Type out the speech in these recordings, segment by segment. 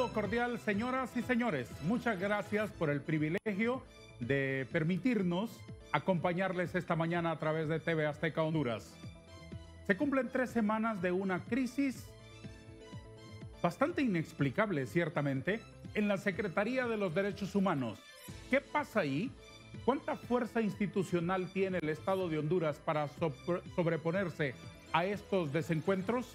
saludo cordial, señoras y señores. Muchas gracias por el privilegio de permitirnos acompañarles esta mañana a través de TV Azteca Honduras. Se cumplen 3 semanas de una crisis bastante inexplicable, ciertamente, en la Secretaría de los Derechos Humanos. ¿Qué pasa ahí? ¿Cuánta fuerza institucional tiene el Estado de Honduras para sobreponerse a estos desencuentros?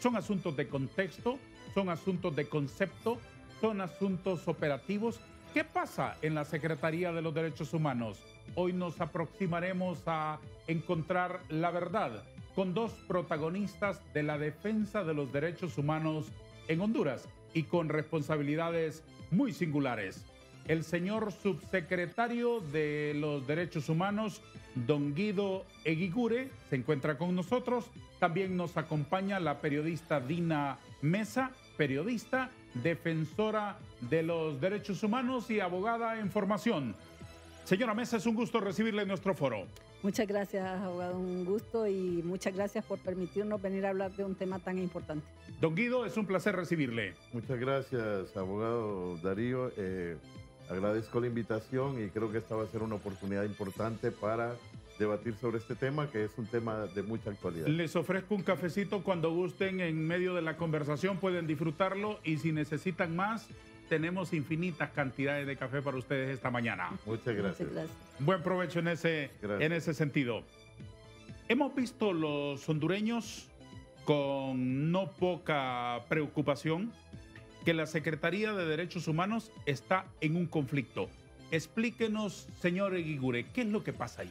Son asuntos de contexto, son asuntos de concepto, son asuntos operativos. ¿Qué pasa en la Secretaría de los Derechos Humanos? Hoy nos aproximaremos a encontrar la verdad con 2 protagonistas de la defensa de los derechos humanos en Honduras y con responsabilidades muy singulares. El señor subsecretario de los Derechos Humanos, don Guido Eguigure, se encuentra con nosotros. También nos acompaña la periodista Dina Mesa, periodista, defensora de los derechos humanos y abogada en formación. Señora Mesa, es un gusto recibirle en nuestro foro. Muchas gracias, abogado, un gusto y muchas gracias por permitirnos venir a hablar de un tema tan importante. Don Guido, es un placer recibirle. Muchas gracias, abogado Darío. Agradezco la invitación y creo que esta va a ser una oportunidad importante para debatir sobre este tema, que es un tema de mucha actualidad. Les ofrezco un cafecito cuando gusten. En medio de la conversación pueden disfrutarlo y si necesitan más, tenemos infinitas cantidades de café para ustedes esta mañana. Muchas gracias. Muchas gracias. Buen provecho en ese sentido. Hemos visto los hondureños con no poca preocupación que la Secretaría de Derechos Humanos está en un conflicto. Explíquenos, señor Eguigure, ¿qué es lo que pasa ahí?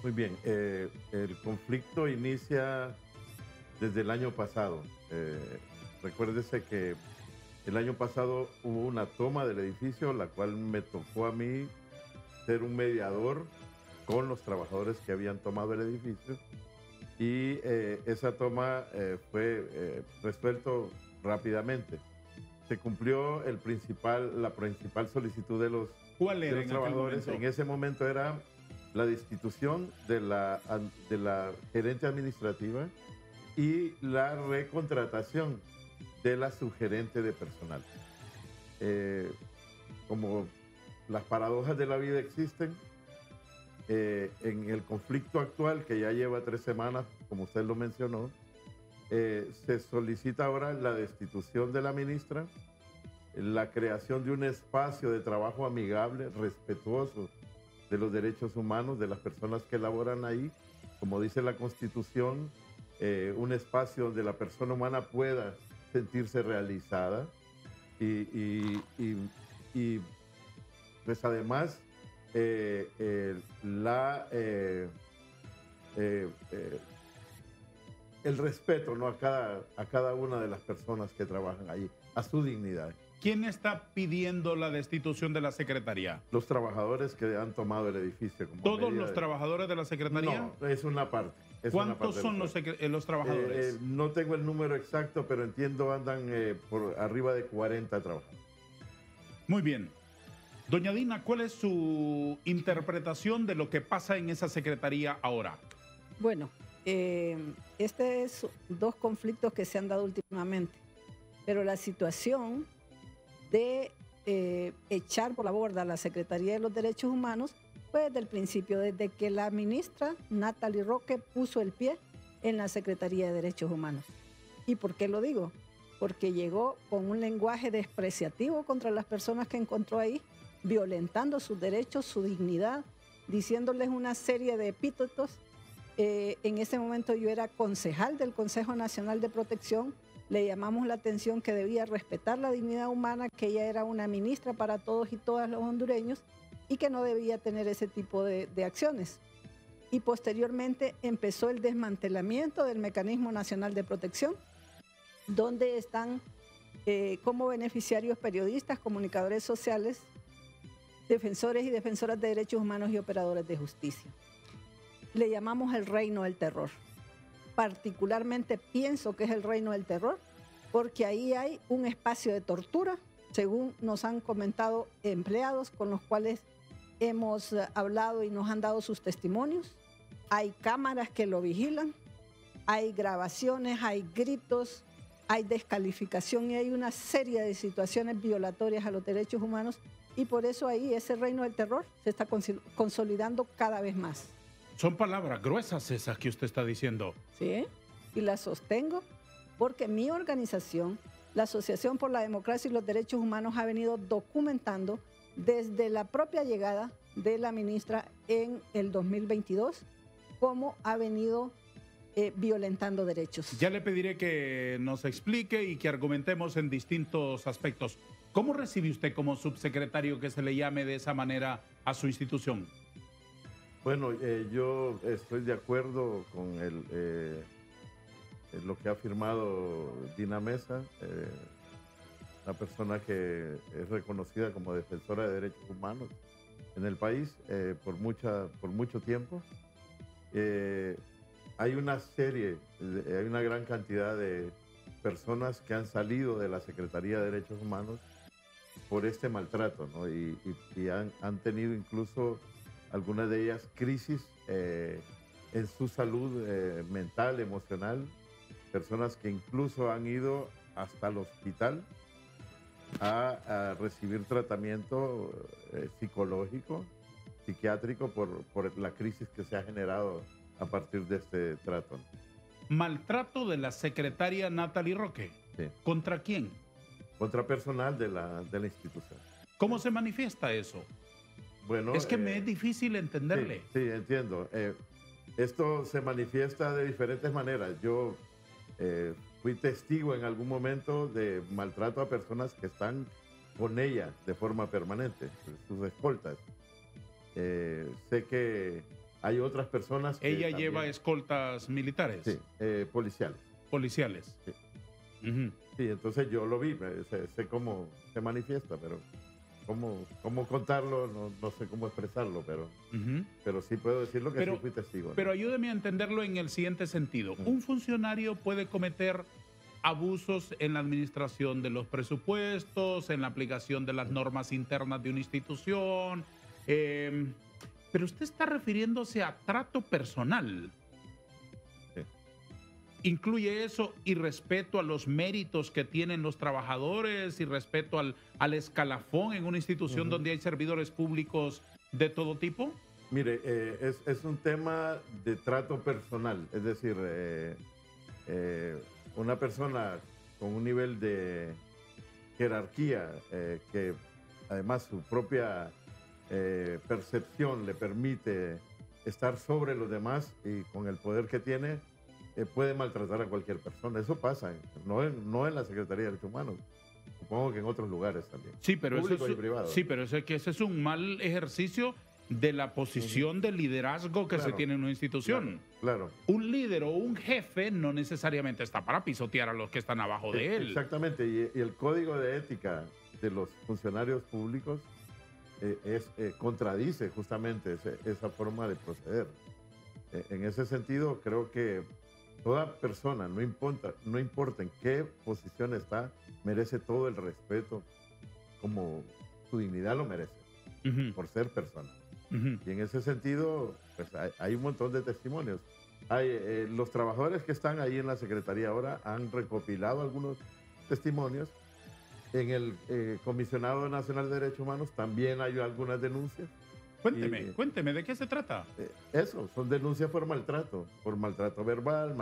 Muy bien, el conflicto inicia desde el año pasado. Recuérdese que el año pasado hubo una toma del edificio, la cual me tocó a mí ser un mediador con los trabajadores que habían tomado el edificio y esa toma fue resuelto rápidamente. Se cumplió la principal solicitud de los trabajadores. En ese momento era la destitución de la gerente administrativa y la recontratación de la subgerente de personal. Como las paradojas de la vida existen, en el conflicto actual, que ya lleva 3 semanas, como usted lo mencionó, se solicita ahora la destitución de la ministra, la creación de un espacio de trabajo amigable, respetuoso de los derechos humanos de las personas que laboran ahí, como dice la Constitución, un espacio donde la persona humana pueda sentirse realizada y pues además el respeto, ¿no?, a cada una de las personas que trabajan ahí, a su dignidad. ¿Quién está pidiendo la destitución de la Secretaría? Los trabajadores que han tomado el edificio. ¿Todos los trabajadores de la Secretaría? No, es una parte. ¿Cuántos son los trabajadores? No tengo el número exacto, pero entiendo andan por arriba de 40 trabajadores. Muy bien. Doña Dina, ¿cuál es su interpretación de lo que pasa en esa Secretaría ahora? Bueno, este es 2 conflictos que se han dado últimamente, pero la situación de echar por la borda a la Secretaría de los Derechos Humanos fue desde el principio, desde que la ministra Natalie Roque puso el pie en la Secretaría de Derechos Humanos. ¿Y por qué lo digo? Porque llegó con un lenguaje despreciativo contra las personas que encontró ahí, violentando sus derechos, su dignidad, diciéndoles una serie de epítetos. En ese momento yo era concejal del Consejo Nacional de Protección. Le llamamos la atención que debía respetar la dignidad humana, que ella era una ministra para todos y todas los hondureños y que no debía tener ese tipo de acciones. Y posteriormente empezó el desmantelamiento del Mecanismo Nacional de Protección, donde están como beneficiarios periodistas, comunicadores sociales, defensores y defensoras de derechos humanos y operadores de justicia. Le llamamos el reino del terror. Particularmente pienso que es el reino del terror porque ahí hay un espacio de tortura, según nos han comentado empleados con los cuales hemos hablado y nos han dado sus testimonios. Hay cámaras que lo vigilan, hay grabaciones, hay gritos, hay descalificación y hay una serie de situaciones violatorias a los derechos humanos, y por eso ahí ese reino del terror se está consolidando cada vez más. Son palabras gruesas esas que usted está diciendo. Sí, y las sostengo porque mi organización, la Asociación por la Democracia y los Derechos Humanos, ha venido documentando desde la propia llegada de la ministra en el 2022 cómo ha venido violentando derechos. Ya le pediré que nos explique y que argumentemos en distintos aspectos. ¿Cómo recibe usted como subsecretario que se le llame de esa manera a su institución? Bueno, yo estoy de acuerdo con lo que ha firmado Dina Mesa, una persona que es reconocida como defensora de derechos humanos en el país por mucho tiempo. Hay hay una gran cantidad de personas que han salido de la Secretaría de Derechos Humanos por este maltrato, ¿no? Y han tenido incluso algunas de ellas crisis en su salud mental, emocional, personas que incluso han ido hasta el hospital a recibir tratamiento psicológico, psiquiátrico por la crisis que se ha generado a partir de este trato. Maltrato de la secretaria Natalie Roque. Sí. ¿Contra quién? Contra personal de la institución. ¿Cómo se manifiesta eso? Bueno, es que me es difícil entenderle. Sí, entiendo. Esto se manifiesta de diferentes maneras. Yo fui testigo en algún momento de maltrato a personas que están con ella de forma permanente, sus escoltas. Sé que hay otras personas que ¿Ella también lleva escoltas militares? Sí, policiales. Policiales. Sí. Uh-huh. Sí, entonces yo lo vi, sé cómo se manifiesta, pero cómo contarlo, no sé cómo expresarlo, pero sí puedo decirlo que sí fui testigo, ¿no? Pero ayúdeme a entenderlo en el siguiente sentido. Un funcionario puede cometer abusos en la administración de los presupuestos, en la aplicación de las normas internas de una institución, pero usted está refiriéndose a trato personal. Sí. ¿Incluye eso y respeto a los méritos que tienen los trabajadores y respeto al escalafón en una institución donde hay servidores públicos de todo tipo? Mire, es un tema de trato personal, es decir, una persona con un nivel de jerarquía que además su propia percepción le permite estar sobre los demás y con el poder que tiene, puede maltratar a cualquier persona. Eso pasa, no en la Secretaría de Derechos Humanos, supongo que en otros lugares también. Sí, pero público y privado. Sí, pero ese es un mal ejercicio de la posición de liderazgo que se tiene en una institución. Claro. Un líder o un jefe no necesariamente está para pisotear a los que están abajo de él. Exactamente, y el código de ética de los funcionarios públicos contradice justamente esa forma de proceder. En ese sentido, creo que toda persona, no importa en qué posición está, merece todo el respeto, como su dignidad lo merece, por ser persona. Y en ese sentido, pues hay un montón de testimonios. Los trabajadores que están ahí en la Secretaría ahora han recopilado algunos testimonios. En el Comisionado Nacional de Derechos Humanos también hay algunas denuncias. Cuénteme, ¿de qué se trata? Eso, son denuncias por maltrato verbal,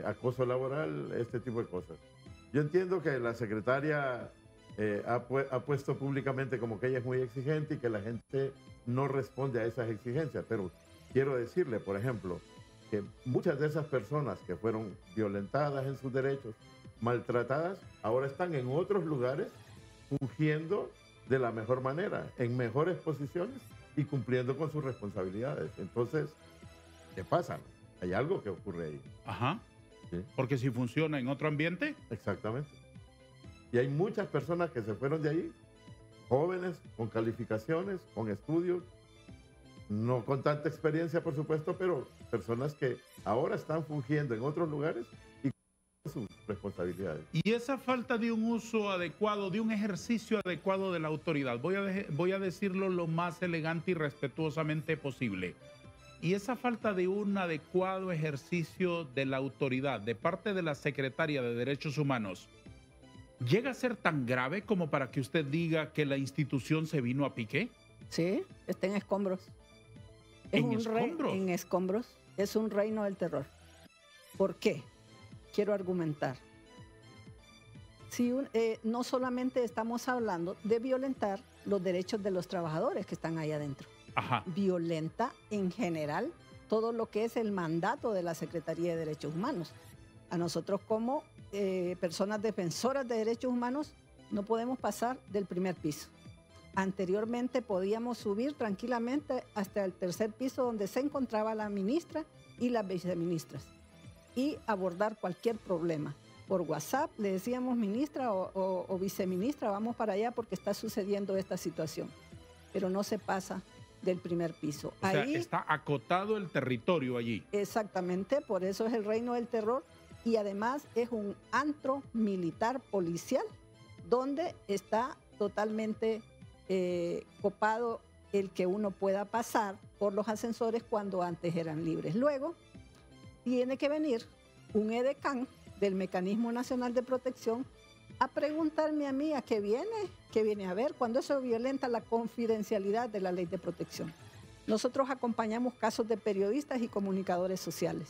acoso laboral, este tipo de cosas. Yo entiendo que la secretaria ha puesto públicamente como que ella es muy exigente y que la gente no responde a esas exigencias, pero quiero decirle, por ejemplo, que muchas de esas personas que fueron violentadas en sus derechos, maltratadas, ahora están en otros lugares fungiendo de la mejor manera, en mejores posiciones y cumpliendo con sus responsabilidades. Entonces, ¿qué pasa? Hay algo que ocurre ahí. Ajá. ¿Sí? Porque si funciona en otro ambiente. Exactamente. Y hay muchas personas que se fueron de ahí, jóvenes, con calificaciones, con estudios, no con tanta experiencia, por supuesto, pero personas que ahora están fungiendo en otros lugares y con sus responsabilidades. Y esa falta de un uso adecuado, de un ejercicio adecuado de la autoridad, voy a decirlo lo más elegante y respetuosamente posible. Y esa falta de un adecuado ejercicio de la autoridad de parte de la Secretaria de Derechos Humanos, ¿llega a ser tan grave como para que usted diga que la institución se vino a pique? Sí, está en escombros. ¿En escombros? En escombros. Es un reino del terror. ¿Por qué? Quiero argumentar. Si no solamente estamos hablando de violentar los derechos de los trabajadores que están ahí adentro. Ajá. Violenta en general todo lo que es el mandato de la Secretaría de Derechos Humanos. A nosotros como personas defensoras de derechos humanos no podemos pasar del primer piso. Anteriormente podíamos subir tranquilamente hasta el tercer piso donde se encontraba la ministra y las viceministras y abordar cualquier problema. Por WhatsApp le decíamos ministra o viceministra, vamos para allá porque está sucediendo esta situación. Pero no se pasa del primer piso. O sea, está acotado el territorio allí. Exactamente, por eso es el reino del terror y además es un antro militar policial donde está totalmente copado el que uno pueda pasar por los ascensores cuando antes eran libres. Luego tiene que venir un edecán del Mecanismo Nacional de Protección a preguntarme a mí a qué viene a ver, cuando eso violenta la confidencialidad de la ley de protección. Nosotros acompañamos casos de periodistas y comunicadores sociales,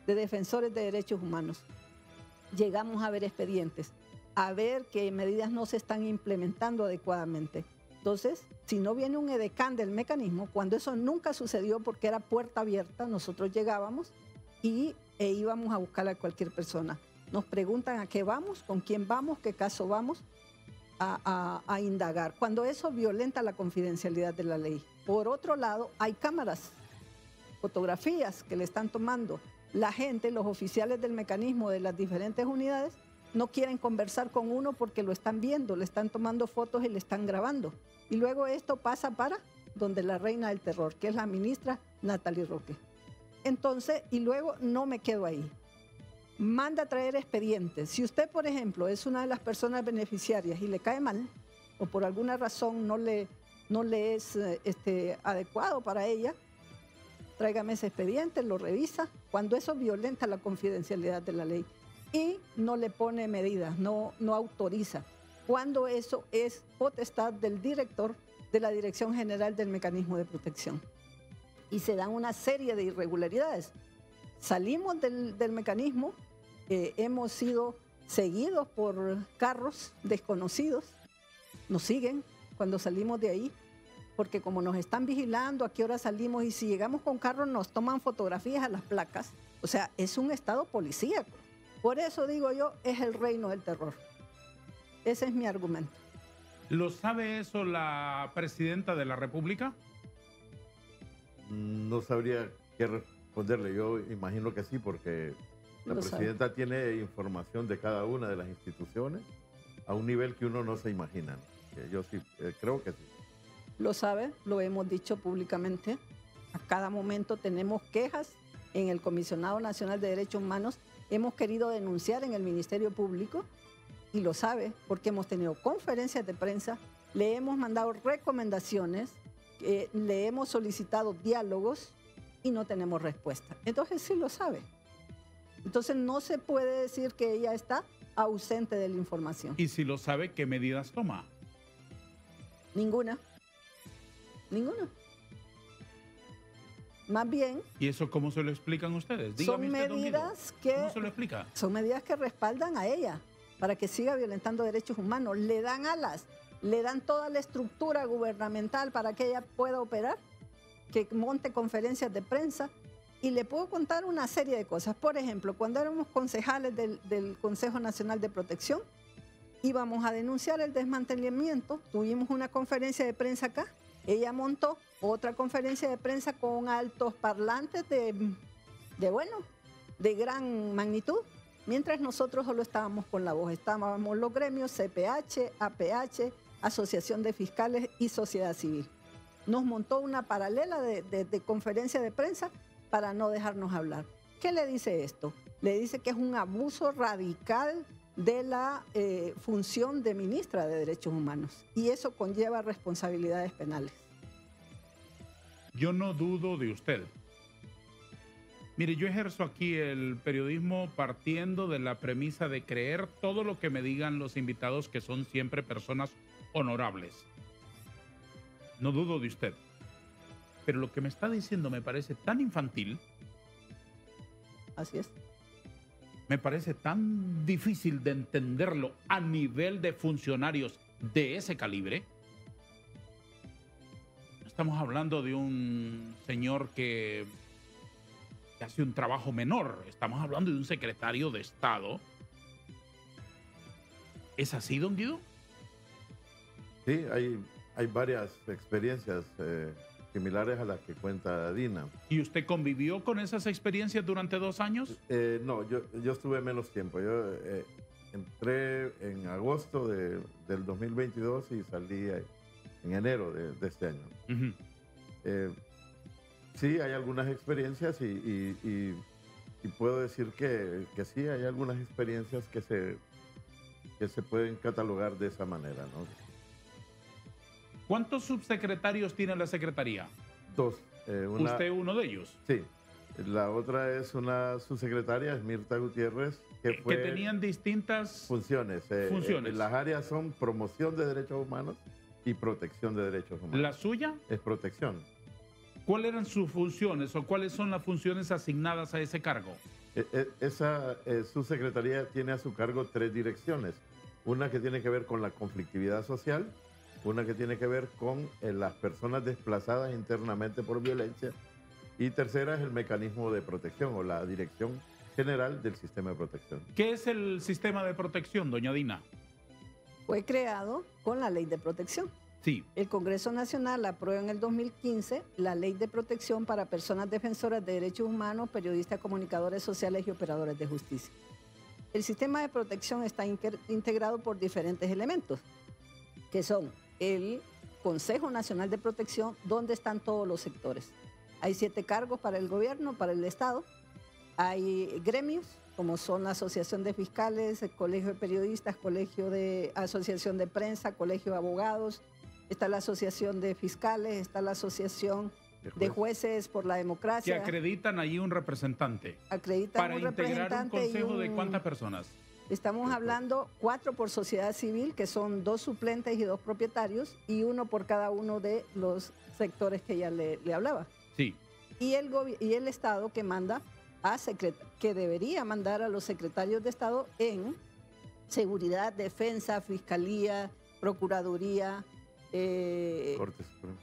de defensores de derechos humanos. Llegamos a ver expedientes, a ver qué medidas no se están implementando adecuadamente. Entonces, si no viene un edecán del mecanismo, cuando eso nunca sucedió porque era puerta abierta, nosotros llegábamos e íbamos a buscar a cualquier persona. Nos preguntan a qué vamos, con quién vamos, qué caso vamos a indagar. Cuando eso violenta la confidencialidad de la ley. Por otro lado, hay cámaras, fotografías que le están tomando. La gente, los oficiales del mecanismo de las diferentes unidades, no quieren conversar con uno porque lo están viendo, le están tomando fotos y le están grabando. Y luego esto pasa para donde la reina del terror, que es la ministra Natalie Roque. Entonces, y luego no me quedo ahí. Manda a traer expedientes. Si usted, por ejemplo, es una de las personas beneficiarias y le cae mal, o por alguna razón no le es adecuado para ella, tráigame ese expediente, lo revisa, cuando eso violenta la confidencialidad de la ley y no le pone medidas, no autoriza, cuando eso es potestad del director de la Dirección General del Mecanismo de Protección. Y se dan una serie de irregularidades. Salimos del mecanismo, hemos sido seguidos por carros desconocidos, nos siguen cuando salimos de ahí, porque como nos están vigilando a qué hora salimos y si llegamos con carros nos toman fotografías a las placas, o sea, es un estado policíaco. Por eso digo yo, es el reino del terror. Ese es mi argumento. ¿Lo sabe eso la presidenta de la República? No sabría qué responderle. Yo imagino que sí, porque la presidenta tiene información de cada una de las instituciones a un nivel que uno no se imagina. Yo sí, creo que sí. Lo sabe, lo hemos dicho públicamente. A cada momento tenemos quejas en el Comisionado Nacional de Derechos Humanos. Hemos querido denunciar en el Ministerio Público y lo sabe porque hemos tenido conferencias de prensa, le hemos mandado recomendaciones, le hemos solicitado diálogos y no tenemos respuesta. Entonces sí lo sabe. Entonces no se puede decir que ella está ausente de la información. Y si lo sabe, ¿qué medidas toma? Ninguna. Ninguna. Más bien... ¿Y eso cómo se lo explican ustedes? Dígame son usted, medidas ¿cómo se lo explica? Son medidas que respaldan a ella para que siga violentando derechos humanos. Le dan alas, le dan toda la estructura gubernamental para que ella pueda operar, que monte conferencias de prensa. Y le puedo contar una serie de cosas. Por ejemplo, cuando éramos concejales del Consejo Nacional de Protección, íbamos a denunciar el desmantelamiento. Tuvimos una conferencia de prensa acá. Ella montó otra conferencia de prensa con altos parlantes de gran magnitud, mientras nosotros solo estábamos con la voz. Estábamos los gremios CPH, APH, Asociación de Fiscales y Sociedad Civil. Nos montó una paralela de conferencia de prensa para no dejarnos hablar. ¿Qué le dice esto? Le dice que es un abuso radical de la función de ministra de Derechos Humanos y eso conlleva responsabilidades penales. Yo no dudo de usted, Mire, yo ejerzo aquí el periodismo partiendo de la premisa de creer todo lo que me digan los invitados, que son siempre personas honorables. No dudo de usted. Pero lo que me está diciendo me parece tan infantil, Así es. me parece tan difícil de entenderlo a nivel de funcionarios de ese calibre. Estamos hablando de un señor que hace un trabajo menor. Estamos hablando de un secretario de Estado. ¿Es así, don Guido? Sí, hay varias experiencias similares a las que cuenta Dina. ¿Y usted convivió con esas experiencias durante 2 años? No, yo estuve menos tiempo. Yo entré en agosto del 2022 y salí en enero de este año. Uh-huh. Sí, hay algunas experiencias y puedo decir que sí, hay algunas experiencias que se pueden catalogar de esa manera, ¿no? ¿Cuántos subsecretarios tiene la Secretaría? 2. ¿Usted uno de ellos? Sí. La otra es una subsecretaria, es Mirta Gutiérrez, que tenían distintas funciones. funciones. Las áreas son promoción de derechos humanos y protección de derechos humanos. ¿La suya? Es protección. ¿Cuáles eran sus funciones o cuáles son las funciones asignadas a ese cargo? Esa subsecretaría tiene a su cargo 3 direcciones. Una que tiene que ver con la conflictividad social, una que tiene que ver con las personas desplazadas internamente por violencia, y tercera es el mecanismo de protección o la Dirección General del Sistema de Protección. ¿Qué es el sistema de protección, doña Dina? Fue creado con la Ley de Protección. Sí. El Congreso Nacional aprueba en el 2015 la Ley de Protección para Personas Defensoras de Derechos Humanos, Periodistas, Comunicadores Sociales y Operadores de Justicia. El sistema de protección está integrado por diferentes elementos, que son el Consejo Nacional de Protección, donde están todos los sectores. Hay 7 cargos para el gobierno, para el Estado. Hay gremios, como son la Asociación de Fiscales, el Colegio de Periodistas, Asociación de Prensa, Colegio de Abogados. Está la Asociación de Fiscales, está la Asociación de Jueces por la Democracia. Que acreditan allí un representante. Acreditan para un integrar representante. un consejo de ¿cuántas personas? Estamos hablando 4 por sociedad civil, que son 2 suplentes y 2 propietarios, y 1 por cada uno de los sectores que ya le hablaba. Sí. Y el Estado que manda que debería mandar a los secretarios de Estado en seguridad, defensa, fiscalía, procuraduría,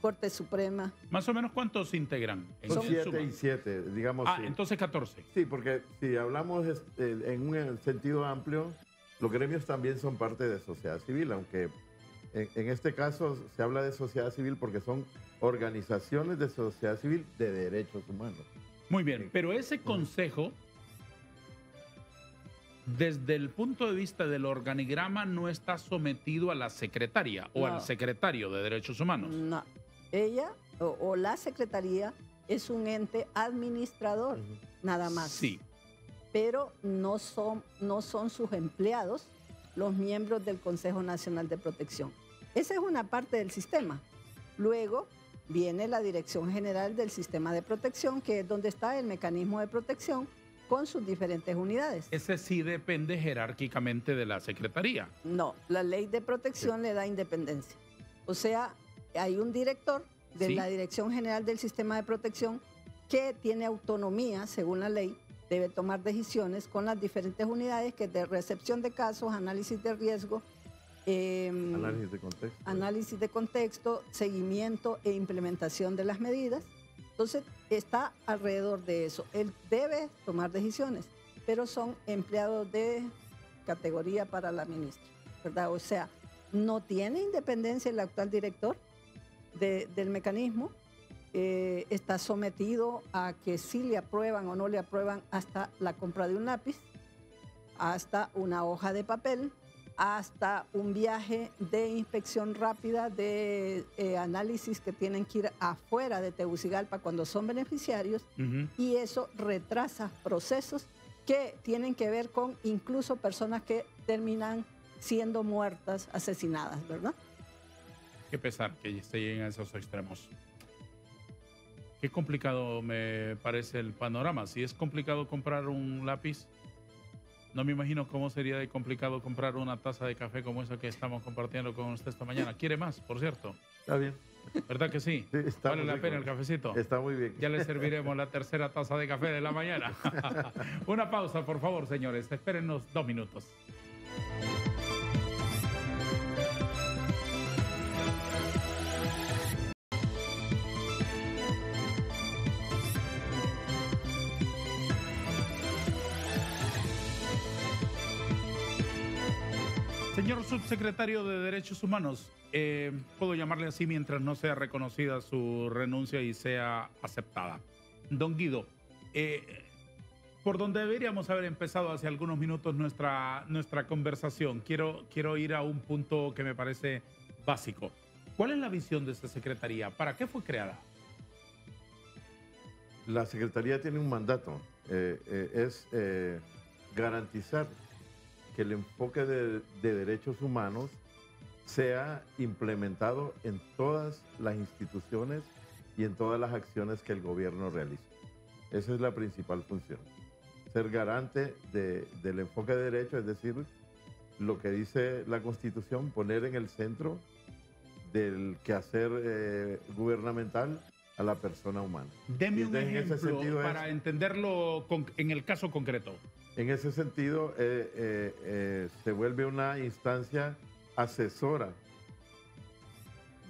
Corte Suprema. ¿Más o menos cuántos se integran? Son 7 y 7, digamos. Ah, sí. entonces 14. Sí, porque si hablamos en un sentido amplio, los gremios también son parte de sociedad civil, aunque en este caso se habla de sociedad civil porque son organizaciones de sociedad civil de derechos humanos. Muy bien, pero ese consejo, desde el punto de vista del organigrama, no está sometido a la secretaria o al secretario de Derechos Humanos. No, ella o la secretaría es un ente administrador, nada más. Sí. Pero no son sus empleados los miembros del Consejo Nacional de Protección. Esa es una parte del sistema. Luego viene la Dirección General del Sistema de Protección, que es donde está el mecanismo de protección con sus diferentes unidades. Ese sí depende jerárquicamente de la secretaría. No, la Ley de Protección le da independencia. O sea, hay un director de la Dirección General del Sistema de Protección que tiene autonomía, según la ley, debe tomar decisiones con las diferentes unidades, que es de recepción de casos, análisis de riesgo, análisis de contexto, seguimiento e implementación de las medidas. Entonces, está alrededor de eso. Él debe tomar decisiones, pero son empleados de categoría para la ministra, ¿verdad? O sea, no tiene independencia el actual director del mecanismo. Está sometido a que si le aprueban o no le aprueban hasta la compra de un lápiz, hasta una hoja de papel, hasta un viaje de inspección rápida de análisis que tienen que ir afuera de Tegucigalpa cuando son beneficiarios, y eso retrasa procesos que tienen que ver con incluso personas que terminan siendo muertas, asesinadas, ¿verdad? Qué pesar que se lleguen a esos extremos. Qué complicado me parece el panorama. Si es complicado comprar un lápiz, no me imagino cómo sería de complicado comprar una taza de café como esa que estamos compartiendo con usted esta mañana. ¿Quiere más, por cierto? Está bien. ¿Verdad que sí? Sí, está ¿Vale muy la rico. pena el cafecito? Está muy bien. Ya le serviremos la tercera taza de café de la mañana. Una pausa, por favor, señores. Espérennos 2 minutos. Señor subsecretario de Derechos Humanos, puedo llamarle así mientras no sea reconocida su renuncia y sea aceptada. Don Guido, por donde deberíamos haber empezado hace algunos minutos nuestra conversación, quiero ir a un punto que me parece básico. ¿Cuál es la visión de esta secretaría? ¿Para qué fue creada? La Secretaría tiene un mandato, es garantizar que el enfoque de derechos humanos sea implementado en todas las instituciones y en todas las acciones que el gobierno realiza. Esa es la principal función. Ser garante del enfoque de derecho, es decir, lo que dice la Constitución, poner en el centro del quehacer gubernamental a la persona humana. Deme un en ese ejemplo sentido para entenderlo en el caso concreto. En ese sentido, se vuelve una instancia asesora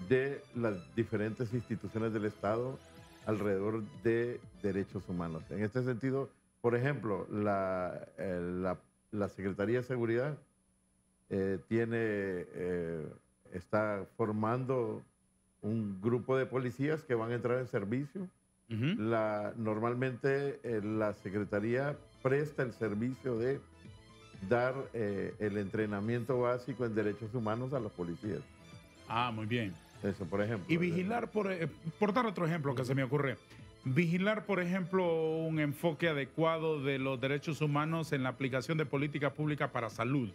de las diferentes instituciones del Estado alrededor de derechos humanos. En este sentido, por ejemplo, la Secretaría de Seguridad está formando un grupo de policías que van a entrar en servicio. Normalmente la Secretaría presta el servicio de dar el entrenamiento básico en derechos humanos a los policías. Ah, muy bien. Eso, por ejemplo. Y vigilar, por dar otro ejemplo que se me ocurre, vigilar, por ejemplo, un enfoque adecuado de los derechos humanos en la aplicación de política pública para salud,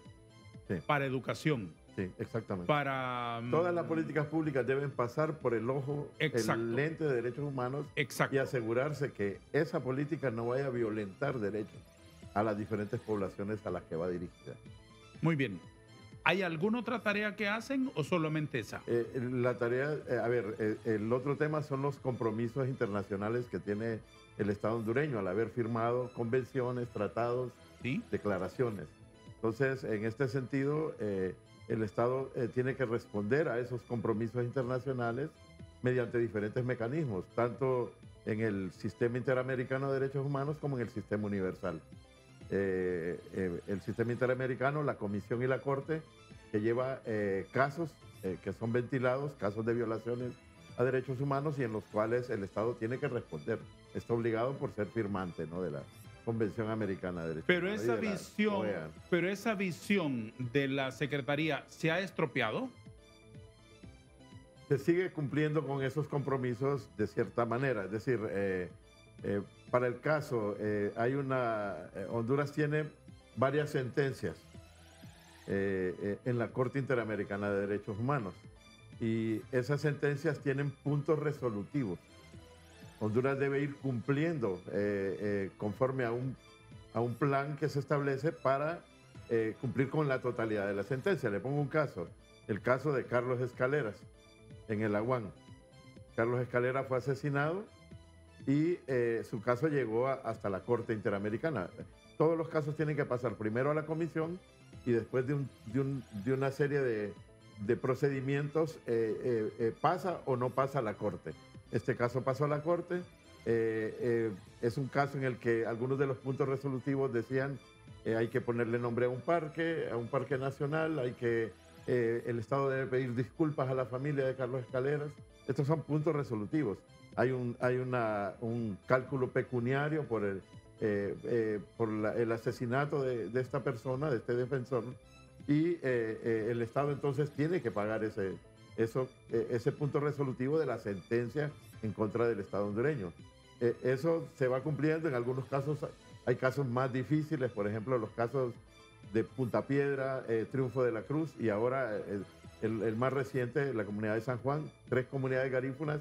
sí, para educación. Sí, exactamente. Para todas las políticas públicas deben pasar por el ojo, exacto, el lente de derechos humanos, exacto, y asegurarse que esa política no vaya a violentar derechos a las diferentes poblaciones a las que va dirigida. Muy bien. ¿Hay alguna otra tarea que hacen o solamente esa? La tarea, el otro tema son los compromisos internacionales que tiene el Estado hondureño al haber firmado convenciones, tratados, ¿sí?, declaraciones. Entonces, en este sentido, el Estado tiene que responder a esos compromisos internacionales mediante diferentes mecanismos, tanto en el Sistema Interamericano de Derechos Humanos como en el Sistema Universal. El Sistema Interamericano, la Comisión y la Corte, que lleva casos que son ventilados, casos de violaciones a derechos humanos y en los cuales el Estado tiene que responder. Está obligado por ser firmante, ¿no?, de la Convención Americana de Derechos Humanos. Pero esa visión de la Secretaría se ha estropeado. Se sigue cumpliendo con esos compromisos de cierta manera. Es decir, para el caso, Honduras tiene varias sentencias en la Corte Interamericana de Derechos Humanos y esas sentencias tienen puntos resolutivos. Honduras debe ir cumpliendo conforme a un plan que se establece para cumplir con la totalidad de la sentencia. Le pongo un caso, el caso de Carlos Escaleras en el Aguán. Carlos Escalera fue asesinado y su caso llegó hasta la Corte Interamericana. Todos los casos tienen que pasar primero a la comisión y después de una serie de procedimientos pasa o no pasa a la Corte. Este caso pasó a la Corte. Es un caso en el que algunos de los puntos resolutivos decían hay que ponerle nombre a un parque nacional, el Estado debe pedir disculpas a la familia de Carlos Escaleras. Estos son puntos resolutivos. Hay un cálculo pecuniario por el asesinato de esta persona, de este defensor, y el Estado entonces tiene que pagar ese punto resolutivo de la sentencia en contra del Estado hondureño. Eso se va cumpliendo. En algunos casos hay casos más difíciles, por ejemplo los casos de Punta Piedra, Triunfo de la Cruz y ahora el más reciente, la comunidad de San Juan, 3 comunidades garífunas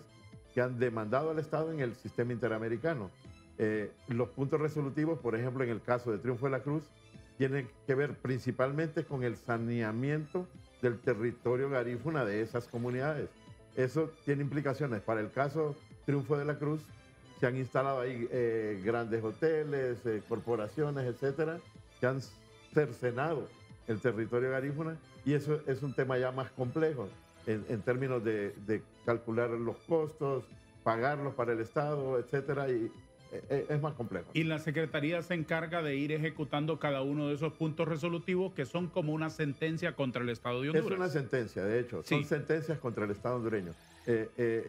que han demandado al Estado en el sistema interamericano. Los puntos resolutivos, por ejemplo, en el caso de Triunfo de la Cruz, tienen que ver principalmente con el saneamiento del territorio garífuna de esas comunidades. Eso tiene implicaciones. Para el caso Triunfo de la Cruz, se han instalado ahí grandes hoteles, corporaciones, etcétera, que han cercenado el territorio garífuna, y eso es un tema ya más complejo en términos de calcular los costos, pagarlos para el Estado, etcétera, y es más complejo. Y la Secretaría se encarga de ir ejecutando cada uno de esos puntos resolutivos que son como una sentencia contra el Estado de Honduras. Es una sentencia, de hecho, son sentencias contra el Estado hondureño.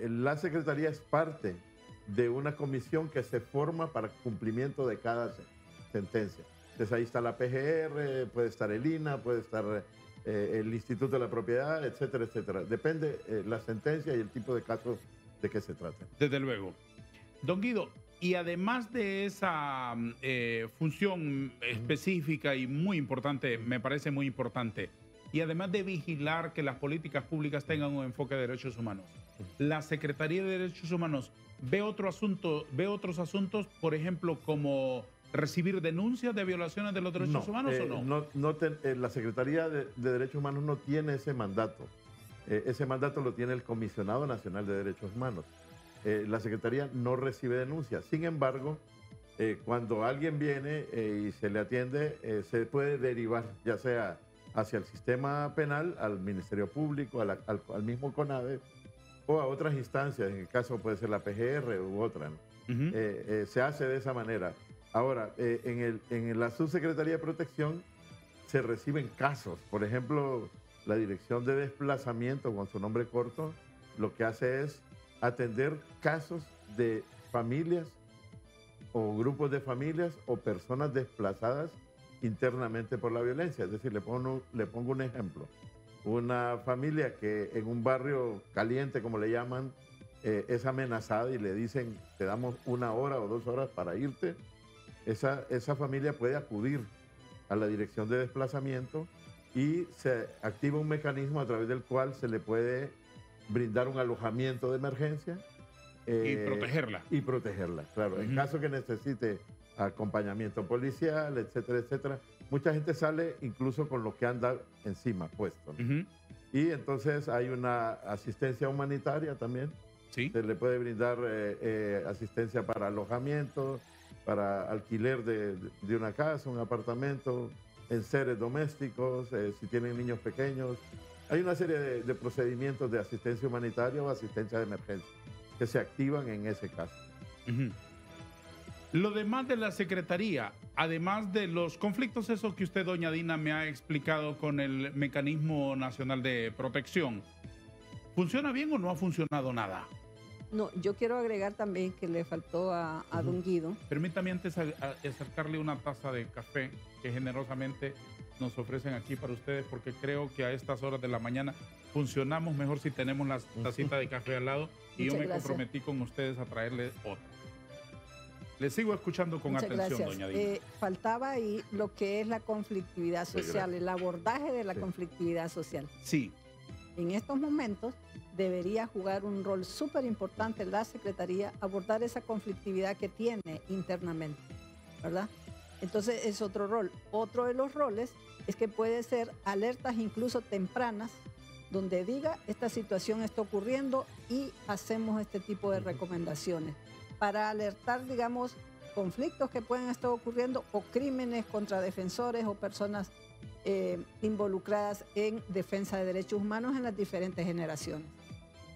La Secretaría es parte de una comisión que se forma para cumplimiento de cada sentencia. Entonces ahí está la PGR, puede estar el INA, puede estar el Instituto de la Propiedad, etcétera, etcétera. Depende la sentencia y el tipo de caso de que se trate. Desde luego. Don Guido, y además de esa función específica y muy importante, me parece muy importante, y además de vigilar que las políticas públicas tengan un enfoque de derechos humanos, la Secretaría de Derechos Humanos ve otros asuntos, por ejemplo, como recibir denuncias de violaciones de los derechos humanos o no? La Secretaría de Derechos Humanos no tiene ese mandato. Ese mandato lo tiene el Comisionado Nacional de Derechos Humanos. La Secretaría no recibe denuncias. Sin embargo, cuando alguien viene y se le atiende, se puede derivar, ya sea hacia el sistema penal, al Ministerio Público, al mismo CONADE, o a otras instancias. En el caso puede ser la PGR u otra, ¿no? Se hace de esa manera. Ahora, en la Subsecretaría de Protección se reciben casos. Por ejemplo, la Dirección de Desplazamiento, con su nombre corto, lo que hace es atender casos de familias o grupos de familias o personas desplazadas internamente por la violencia. Es decir, le pongo un ejemplo. Una familia que en un barrio caliente, como le llaman, es amenazada y le dicen, te damos 1 hora o 2 horas para irte. Esa familia puede acudir a la Dirección de Desplazamiento y se activa un mecanismo a través del cual se le puede brindar un alojamiento de emergencia. Y protegerla. Y protegerla, claro. En caso que necesite acompañamiento policial, etcétera, etcétera. Mucha gente sale incluso con lo que anda encima puesto, ¿no? Y entonces hay una asistencia humanitaria también. Sí. Se le puede brindar asistencia para alojamiento, para alquiler de una casa, un apartamento, enseres domésticos, si tienen niños pequeños. Hay una serie de procedimientos de asistencia humanitaria o asistencia de emergencia que se activan en ese caso. Lo demás de la Secretaría, además de los conflictos esos que usted, doña Dina, me ha explicado con el Mecanismo Nacional de Protección, ¿funciona bien o no ha funcionado nada? No, yo quiero agregar también que le faltó a don Guido. Permítame antes acercarle una taza de café que generosamente nos ofrecen aquí para ustedes, porque creo que a estas horas de la mañana funcionamos mejor si tenemos la tacita de café al lado, y yo me comprometí con ustedes a traerle otra. Les sigo escuchando con atención, doña Dina. Faltaba ahí lo que es la conflictividad social, el abordaje de la conflictividad social. Sí. En estos momentos debería jugar un rol súper importante la Secretaría, abordar esa conflictividad que tiene internamente, ¿verdad? Entonces es otro rol. Otro de los roles es que puede ser alertas incluso tempranas, donde diga esta situación está ocurriendo y hacemos este tipo de recomendaciones para alertar, digamos, conflictos que pueden estar ocurriendo o crímenes contra defensores o personas involucradas en defensa de derechos humanos en las diferentes generaciones.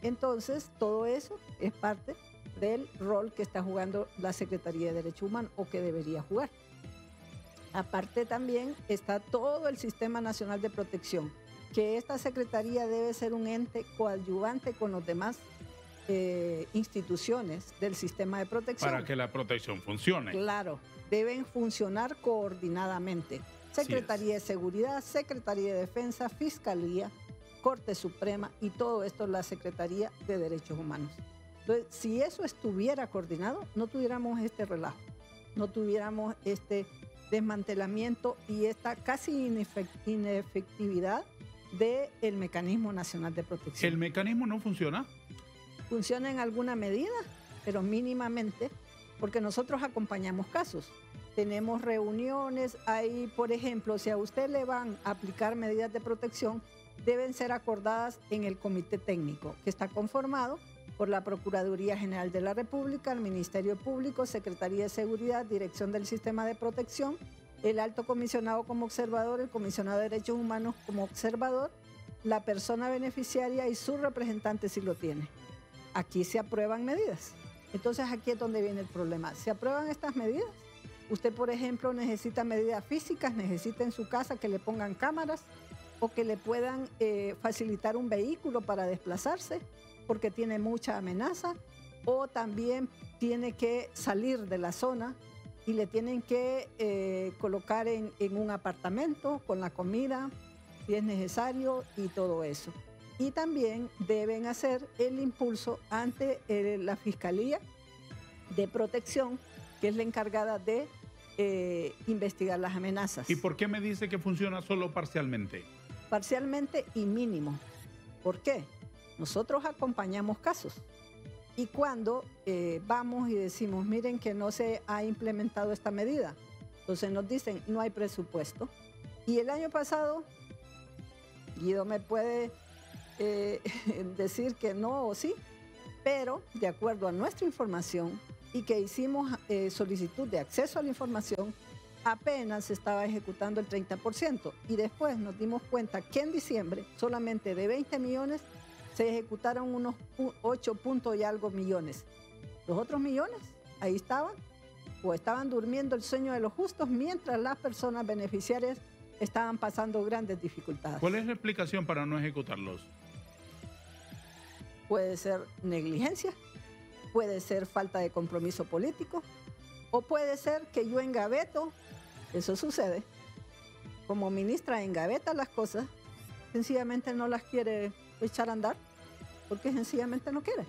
Entonces, todo eso es parte del rol que está jugando la Secretaría de Derechos Humanos o que debería jugar. Aparte también está todo el Sistema Nacional de Protección, que esta Secretaría debe ser un ente coadyuvante con los demás instituciones del sistema de protección. Para que la protección funcione. Claro, deben funcionar coordinadamente. Secretaría de Seguridad, Secretaría de Defensa, Fiscalía, Corte Suprema y todo esto la Secretaría de Derechos Humanos. Entonces, si eso estuviera coordinado, no tuviéramos este relajo, no tuviéramos este desmantelamiento y esta casi inefectividad del Mecanismo Nacional de Protección. ¿El mecanismo no funciona? funciona en alguna medida, pero mínimamente, porque nosotros acompañamos casos. Tenemos reuniones, hay, por ejemplo, si a usted le van a aplicar medidas de protección, deben ser acordadas en el comité técnico, que está conformado por la Procuraduría General de la República, el Ministerio Público, Secretaría de Seguridad, Dirección del Sistema de Protección, el Alto Comisionado como observador, el Comisionado de Derechos Humanos como observador, la persona beneficiaria y su representante si lo tiene. Aquí se aprueban medidas. Entonces aquí es donde viene el problema. Se aprueban estas medidas. Usted, por ejemplo, necesita medidas físicas, necesita en su casa que le pongan cámaras o que le puedan facilitar un vehículo para desplazarse porque tiene mucha amenaza, o también tiene que salir de la zona y le tienen que colocar en un apartamento con la comida, si es necesario, y todo eso. Y también deben hacer el impulso ante la Fiscalía de Protección, que es la encargada de investigar las amenazas. ¿Y por qué me dice que funciona solo parcialmente? Parcialmente y mínimo. ¿Por qué? Nosotros acompañamos casos. Y cuando vamos y decimos, miren que no se ha implementado esta medida, entonces nos dicen, no hay presupuesto. Y el año pasado, Guido me puede decir que no o sí, pero de acuerdo a nuestra información y que hicimos solicitud de acceso a la información, apenas se estaba ejecutando el 30%. Y después nos dimos cuenta que en diciembre solamente de 20 millones se ejecutaron unos 8 puntos y algo millones. Los otros millones ahí estaban, o estaban durmiendo el sueño de los justos mientras las personas beneficiarias estaban pasando grandes dificultades. ¿Cuál es la explicación para no ejecutarlos? Puede ser negligencia, puede ser falta de compromiso político, o puede ser que yo engaveto, eso sucede, como ministra engaveta las cosas, sencillamente no las quiere echar a andar, porque sencillamente no quiere.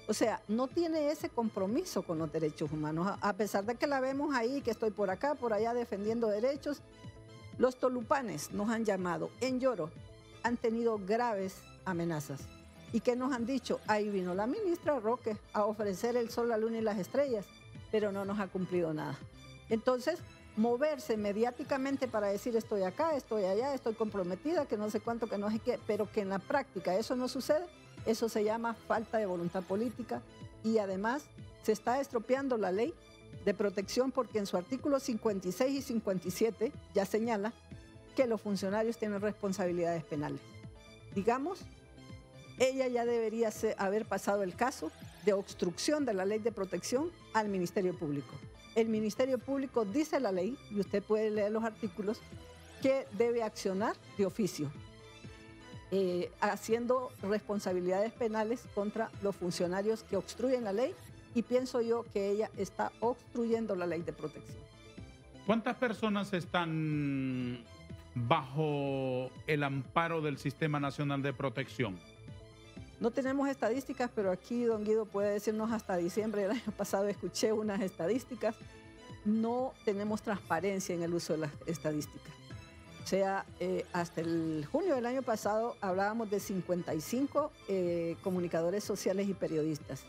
O sea, no tiene ese compromiso con los derechos humanos, a pesar de que la vemos ahí, que estoy por acá, por allá defendiendo derechos. Los tolupanes nos han llamado en lloro, han tenido graves amenazas. ¿Y qué nos han dicho? Ahí vino la ministra Roque a ofrecer el sol, la luna y las estrellas, pero no nos ha cumplido nada. Entonces, moverse mediáticamente para decir estoy acá, estoy allá, estoy comprometida, que no sé cuánto, que no sé qué, pero que en la práctica eso no sucede, eso se llama falta de voluntad política y además se está estropeando la ley de protección porque en su artículo 56 y 57 ya señala que los funcionarios tienen responsabilidades penales. Digamos, ella ya debería haber pasado el caso de obstrucción de la ley de protección al Ministerio Público. El Ministerio Público dice la ley, y usted puede leer los artículos, que debe accionar de oficio, haciendo responsabilidades penales contra los funcionarios que obstruyen la ley, y pienso yo que ella está obstruyendo la ley de protección. ¿Cuántas personas están bajo el amparo del Sistema Nacional de Protección? No tenemos estadísticas, pero aquí don Guido puede decirnos hasta diciembre del año pasado escuché unas estadísticas. No tenemos transparencia en el uso de las estadísticas. O sea, hasta el junio del año pasado hablábamos de 55 comunicadores sociales y periodistas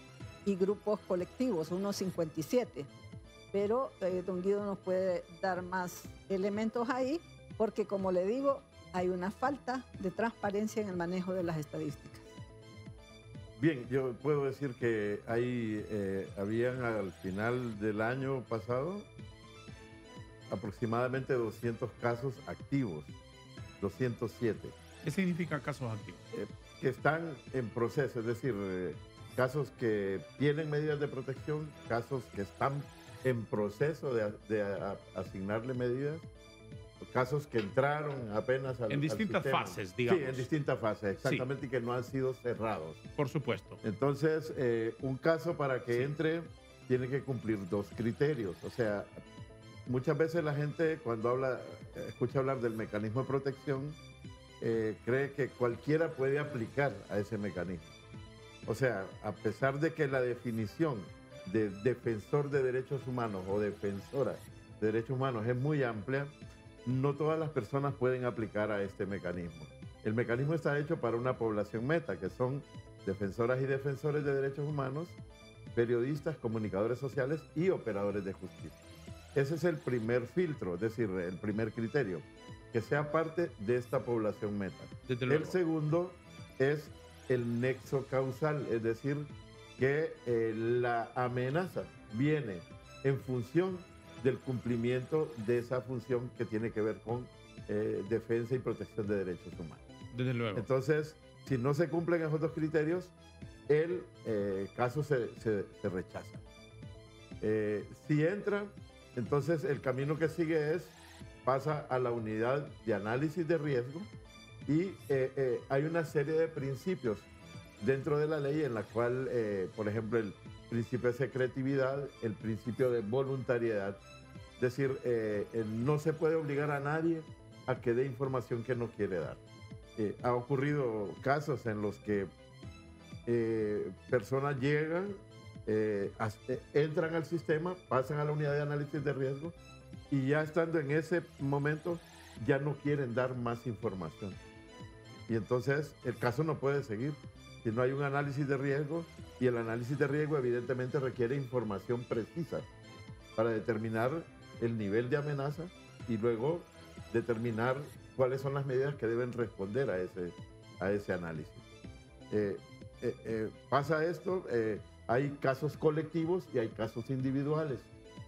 y grupos colectivos, unos 57. Pero don Guido nos puede dar más elementos ahí, porque como le digo, hay una falta de transparencia en el manejo de las estadísticas. Bien, yo puedo decir que ahí habían al final del año pasado aproximadamente 200 casos activos, 207. ¿Qué significa casos activos? Que están en proceso, es decir, casos que tienen medidas de protección, casos que están en proceso de asignarle medidas, casos que entraron apenas al en distintas sistema. fases, digamos. Sí, en distintas fases, exactamente, sí. Y que no han sido cerrados. Por supuesto. Entonces, un caso para que entre tiene que cumplir dos criterios. O sea, muchas veces la gente cuando escucha hablar del mecanismo de protección, cree que cualquiera puede aplicar a ese mecanismo. O sea, a pesar de que la definición de defensor de derechos humanos o defensora de derechos humanos es muy amplia, no todas las personas pueden aplicar a este mecanismo. El mecanismo está hecho para una población meta, que son defensoras y defensores de derechos humanos, periodistas, comunicadores sociales y operadores de justicia. Ese es el primer filtro, es decir, el primer criterio, que sea parte de esta población meta. El segundo es el nexo causal, es decir, que la amenaza viene en función del cumplimiento de esa función que tiene que ver con defensa y protección de derechos humanos. Desde luego. Entonces, si no se cumplen esos dos criterios, el caso se rechaza. Si entra, entonces el camino que sigue pasa a la unidad de análisis de riesgo y hay una serie de principios dentro de la ley en la cual, por ejemplo, el principio de secretividad, el principio de voluntariedad, es decir, no se puede obligar a nadie a que dé información que no quiere dar. Ha ocurrido casos en los que personas llegan, entran al sistema, pasan a la unidad de análisis de riesgo y ya estando en ese momento ya no quieren dar más información. Y entonces el caso no puede seguir si no hay un análisis de riesgo, y el análisis de riesgo evidentemente requiere información precisa para determinar el nivel de amenaza y luego determinar cuáles son las medidas que deben responder a ese análisis. Pasa esto, hay casos colectivos y hay casos individuales.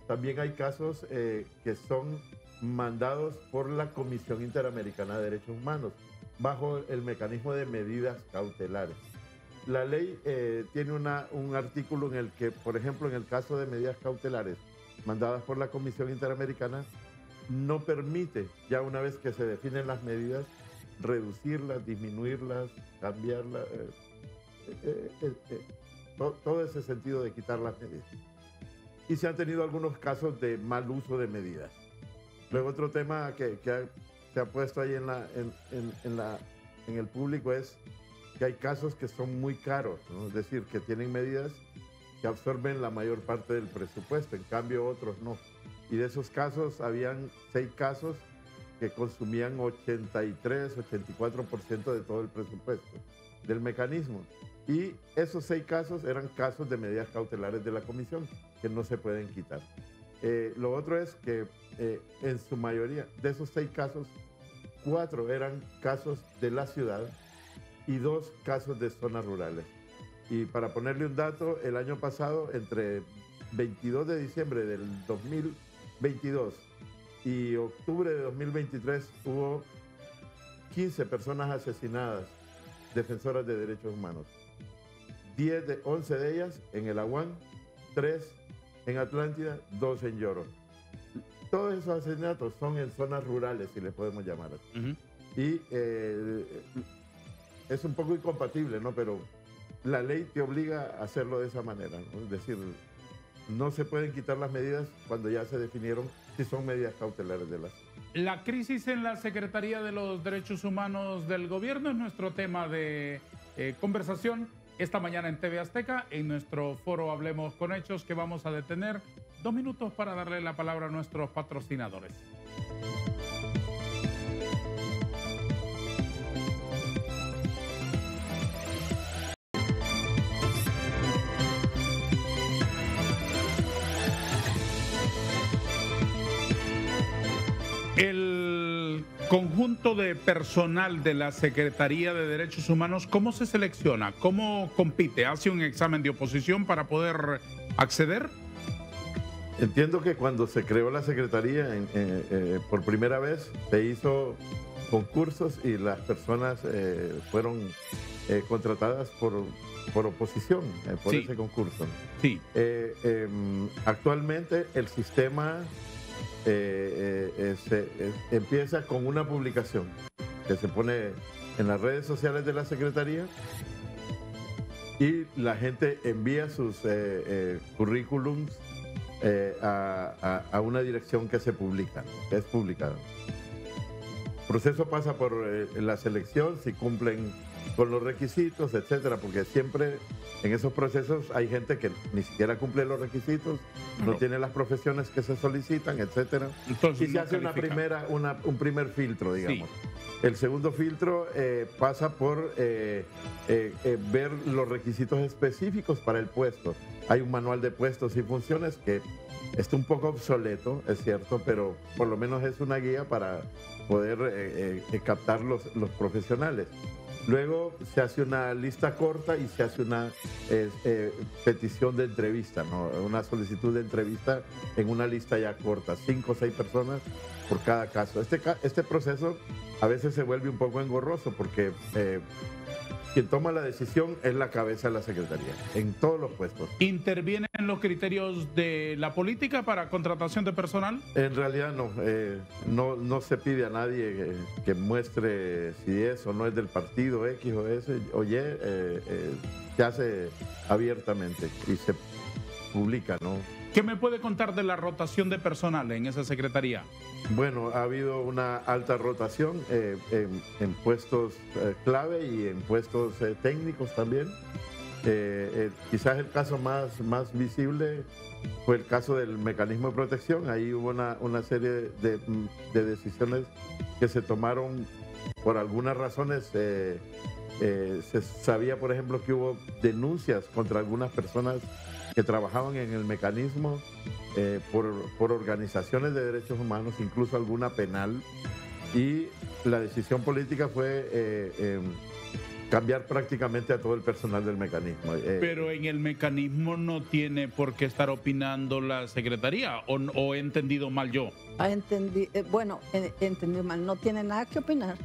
También hay casos que son mandados por la Comisión Interamericana de Derechos Humanos bajo el mecanismo de medidas cautelares. La ley tiene un artículo en el que, por ejemplo, en el caso de medidas cautelares mandadas por la Comisión Interamericana, no permite, ya una vez que se definen las medidas, reducirlas, disminuirlas, cambiarlas, todo ese sentido de quitar las medidas. Y se han tenido algunos casos de mal uso de medidas. Luego otro tema que se ha puesto ahí en el público es que hay casos que son muy caros, ¿no? Es decir, que tienen medidas que absorben la mayor parte del presupuesto, en cambio otros no. Y de esos casos, habían 6 casos que consumían 83, 84% de todo el presupuesto del mecanismo. Y esos 6 casos eran casos de medidas cautelares de la comisión, que no se pueden quitar. Lo otro es que en su mayoría de esos 6 casos, 4 eran casos de la ciudad y 2 casos de zonas rurales. Y para ponerle un dato, el año pasado, entre 22 de diciembre del 2022 y octubre de 2023, hubo 15 personas asesinadas, defensoras de derechos humanos. 11 de ellas en el Aguán, 3 en Atlántida, 2 en Lloro. Todos esos asesinatos son en zonas rurales, si le podemos llamar así. Y es un poco incompatible, ¿no? Pero la ley te obliga a hacerlo de esa manera, ¿no? Es decir, no se pueden quitar las medidas cuando ya se definieron si son medidas cautelares de las. La crisis en la Secretaría de los Derechos Humanos del Gobierno es nuestro tema de conversación esta mañana en TV Azteca, en nuestro foro Hablemos con Hechos, que vamos a detener 2 minutos para darle la palabra a nuestros patrocinadores. El conjunto de personal de la Secretaría de Derechos Humanos, ¿cómo se selecciona? ¿Cómo compite? ¿Hace un examen de oposición para poder acceder? Entiendo que cuando se creó la Secretaría por primera vez, se hizo concursos y las personas fueron contratadas por oposición, por ese concurso. Sí. Actualmente el sistema empieza con una publicación que se pone en las redes sociales de la Secretaría y la gente envía sus currículums a una dirección que se publica, que es publicada. El proceso pasa por la selección, si cumplen con los requisitos, etcétera, porque siempre en esos procesos hay gente que ni siquiera cumple los requisitos, no tiene las profesiones que se solicitan, etcétera. Entonces, y se hace un primer filtro, digamos. Sí. El segundo filtro pasa por ver los requisitos específicos para el puesto. Hay un manual de puestos y funciones que está un poco obsoleto, es cierto, pero por lo menos es una guía para poder captar los profesionales. Luego se hace una lista corta y se hace una petición de entrevista, ¿no? Una solicitud de entrevista en una lista ya corta, 5 o 6 personas por cada caso. Este proceso a veces se vuelve un poco engorroso porque quien toma la decisión es la cabeza de la Secretaría, en todos los puestos. ¿Intervienen los criterios de la política para contratación de personal? En realidad no se pide a nadie que muestre si es o no es del partido X o S o Y, se hace abiertamente y se publica, ¿no? ¿Qué me puede contar de la rotación de personal en esa secretaría? Bueno, ha habido una alta rotación en puestos clave y en puestos técnicos también. Quizás el caso más visible fue el caso del mecanismo de protección. Ahí hubo una serie de decisiones que se tomaron por algunas razones. Se sabía, por ejemplo, que hubo denuncias contra algunas personas que trabajaban en el mecanismo por organizaciones de derechos humanos, incluso alguna penal, y la decisión política fue cambiar prácticamente a todo el personal del mecanismo. Pero en el mecanismo no tiene por qué estar opinando la Secretaría, ¿o he entendido mal yo? He entendido mal, no tiene nada que opinar.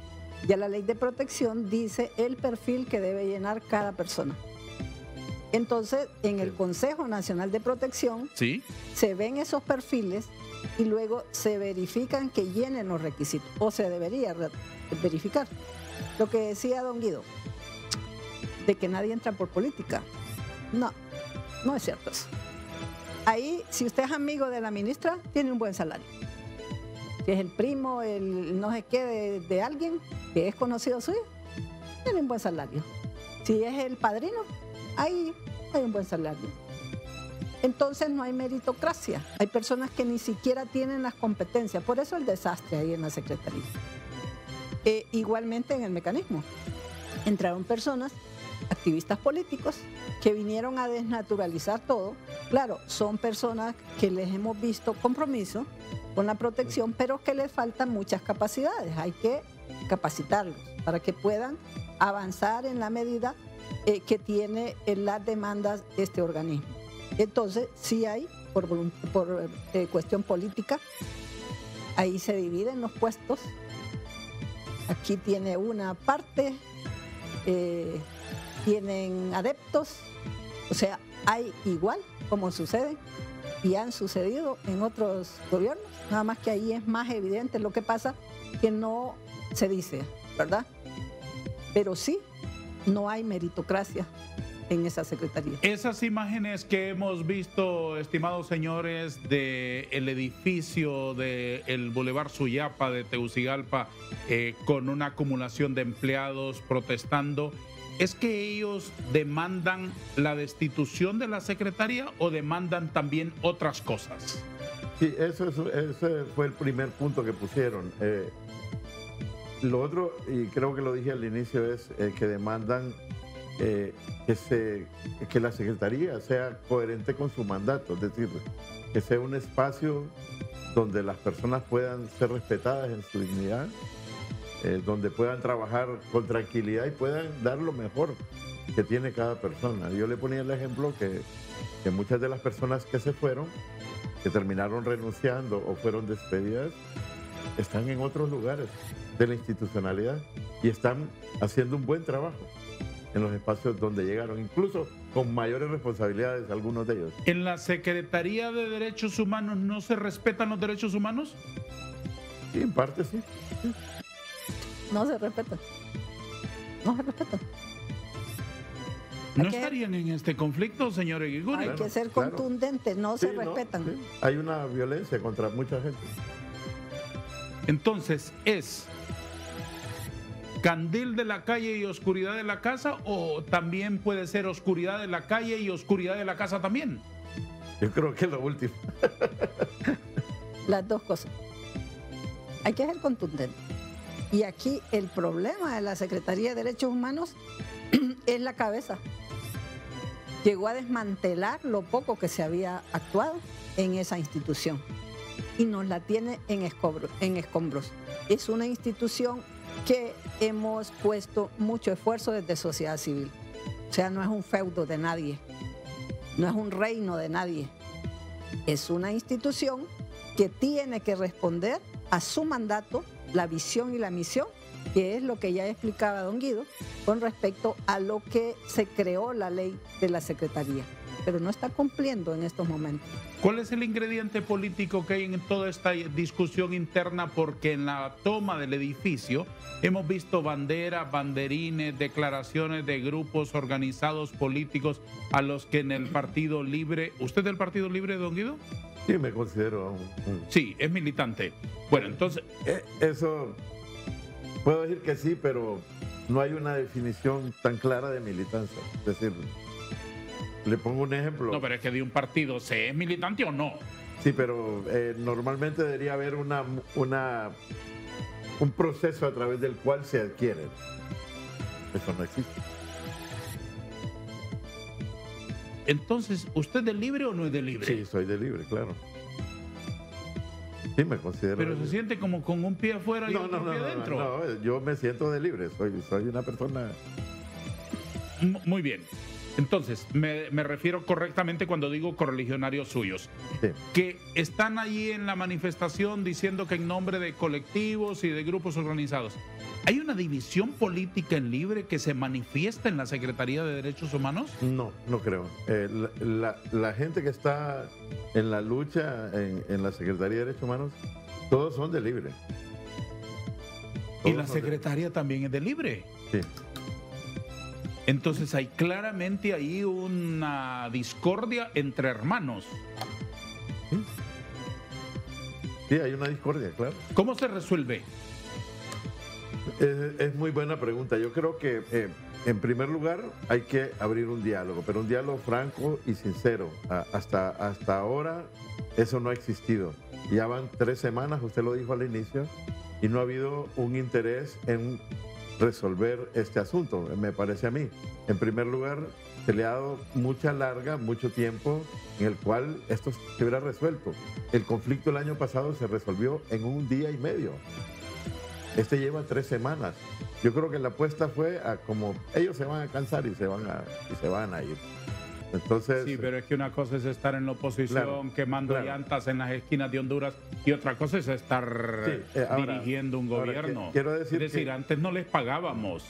Ya la ley de protección dice el perfil que debe llenar cada persona. Entonces, en el Consejo Nacional de Protección ¿sí? Se ven esos perfiles y luego se verifican que llenen los requisitos, o se debería verificar. Lo que decía don Guido, de que nadie entra por política. No es cierto eso. Ahí, si usted es amigo de la ministra, tiene un buen salario. Si es el primo, el no sé qué de alguien que es conocido suyo, tiene un buen salario. Si es el padrino, ahí hay un buen salario. Entonces no hay meritocracia. Hay personas que ni siquiera tienen las competencias. Por eso el desastre ahí en la Secretaría. Igualmente en el mecanismo. Entraron personas, activistas políticos, que vinieron a desnaturalizar todo. Claro, son personas que les hemos visto compromiso con la protección, pero que les faltan muchas capacidades. Hay que capacitarlos para que puedan avanzar en la medida que tiene las demandas este organismo. Entonces, sí hay, por cuestión política, ahí se dividen los puestos. Aquí tiene una parte, tienen adeptos, o sea, hay igual como sucede y han sucedido en otros gobiernos, nada más que ahí es más evidente. Lo que pasa que no se dice, ¿verdad? Pero sí, no hay meritocracia en esa secretaría. Esas imágenes que hemos visto, estimados señores, del edificio del Boulevard Suyapa de Tegucigalpa, con una acumulación de empleados protestando, ¿es que ellos demandan la destitución de la secretaría o demandan también otras cosas? Sí, ese fue el primer punto que pusieron. Lo otro, y creo que lo dije al inicio, es que demandan que la Secretaría sea coherente con su mandato, es decir, que sea un espacio donde las personas puedan ser respetadas en su dignidad, donde puedan trabajar con tranquilidad y puedan dar lo mejor que tiene cada persona. Yo le ponía el ejemplo que muchas de las personas que se fueron, que terminaron renunciando o fueron despedidas, están en otros lugares de la institucionalidad y están haciendo un buen trabajo en los espacios donde llegaron, incluso con mayores responsabilidades algunos de ellos. ¿En la Secretaría de Derechos Humanos no se respetan los derechos humanos? Sí, en parte sí. No se respetan. No se respetan. ¿No estarían en este conflicto, señor Eguiguri? Hay que ser contundente, no se respetan. Sí. Hay una violencia contra mucha gente. Entonces, ¿es candil de la calle y oscuridad de la casa, o también puede ser oscuridad de la calle y oscuridad de la casa también? Yo creo que es lo último. Las dos cosas. Hay que ser contundente. Y aquí el problema de la Secretaría de Derechos Humanos es la cabeza. Llegó a desmantelar lo poco que se había actuado en esa institución y nos la tiene en escombros. Es una institución que hemos puesto mucho esfuerzo desde sociedad civil. O sea, no es un feudo de nadie, no es un reino de nadie. Es una institución que tiene que responder a su mandato, la visión y la misión, que es lo que ya explicaba don Guido con respecto a lo que se creó la ley de la Secretaría, pero no está cumpliendo en estos momentos. ¿Cuál es el ingrediente político que hay en toda esta discusión interna? Porque en la toma del edificio hemos visto banderas, banderines, declaraciones de grupos organizados políticos a los que en el Partido Libre... ¿Usted es del Partido Libre, don Guido? Sí, me considero Sí, es militante. Bueno, entonces... Eso... Puedo decir que sí, pero no hay una definición tan clara de militancia. Es decir, le pongo un ejemplo. No, pero es que de un partido, ¿se es militante o no? Sí, pero normalmente debería haber un proceso a través del cual se adquiere. Eso no existe. Entonces, ¿usted es de Libre o no es de Libre? Sí, soy de Libre, claro. Sí, me considero. Pero se siente como con un pie afuera y otro pie adentro. No, yo me siento de Libre, soy una persona... Muy bien. Entonces, me refiero correctamente cuando digo correligionarios suyos, sí, que están allí en la manifestación diciendo que en nombre de colectivos y de grupos organizados. ¿Hay una división política en Libre que se manifiesta en la Secretaría de Derechos Humanos? No, no creo. La gente que está en la lucha en la Secretaría de Derechos Humanos, todos son de Libre. Y la secretaria también es de Libre. Sí. Entonces hay claramente ahí una discordia entre hermanos. Sí, hay una discordia, claro. ¿Cómo se resuelve? Es muy buena pregunta. Yo creo que, en primer lugar, hay que abrir un diálogo, pero un diálogo franco y sincero. Hasta ahora eso no ha existido. Ya van 3 semanas, usted lo dijo al inicio, y no ha habido un interés en resolver este asunto, me parece a mí. En primer lugar, se le ha dado mucha larga, mucho tiempo en el cual esto se hubiera resuelto. El conflicto el año pasado se resolvió en 1 día y medio. Este lleva 3 semanas. Yo creo que la apuesta fue a como ellos se van a cansar y se van a ir. Entonces, sí, pero es que una cosa es estar en la oposición, claro, quemando llantas en las esquinas de Honduras, y otra cosa es estar dirigiendo un gobierno. Quiero decir, es decir, antes no les pagábamos,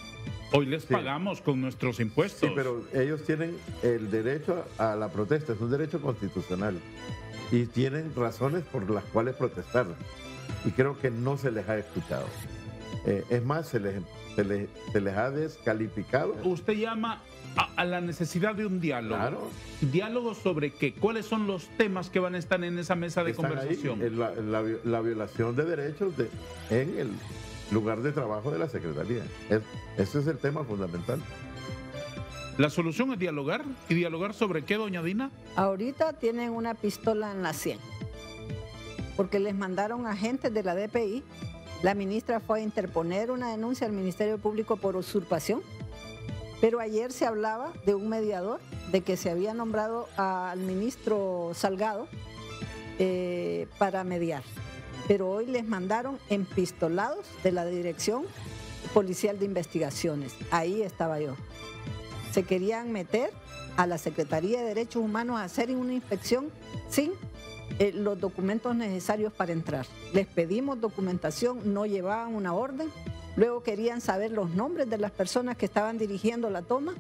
hoy les pagamos con nuestros impuestos. Sí, pero ellos tienen el derecho a la protesta, es un derecho constitucional, y tienen razones por las cuales protestar, y creo que no se les ha escuchado. Es más, se les ha descalificado. Usted llama a la necesidad de un diálogo. Claro. ¿Diálogo sobre qué? ¿Cuáles son los temas que van a estar en esa mesa de conversación? Ahí, la violación de derechos en el lugar de trabajo de la Secretaría. Ese es el tema fundamental. ¿La solución es dialogar? ¿Y dialogar sobre qué, doña Dina? Ahorita tienen una pistola en la 100, porque les mandaron agentes de la DPI. La ministra fue a interponer una denuncia al Ministerio Público por usurpación. Pero ayer se hablaba de un mediador, de que se había nombrado al ministro Salgado para mediar. Pero hoy les mandaron empistolados de la Dirección Policial de Investigaciones. Ahí estaba yo. Se querían meter a la Secretaría de Derechos Humanos a hacer una inspección sin los documentos necesarios para entrar. Les pedimos documentación, no llevaban una orden. Luego querían saber los nombres de las personas que estaban dirigiendo la toma,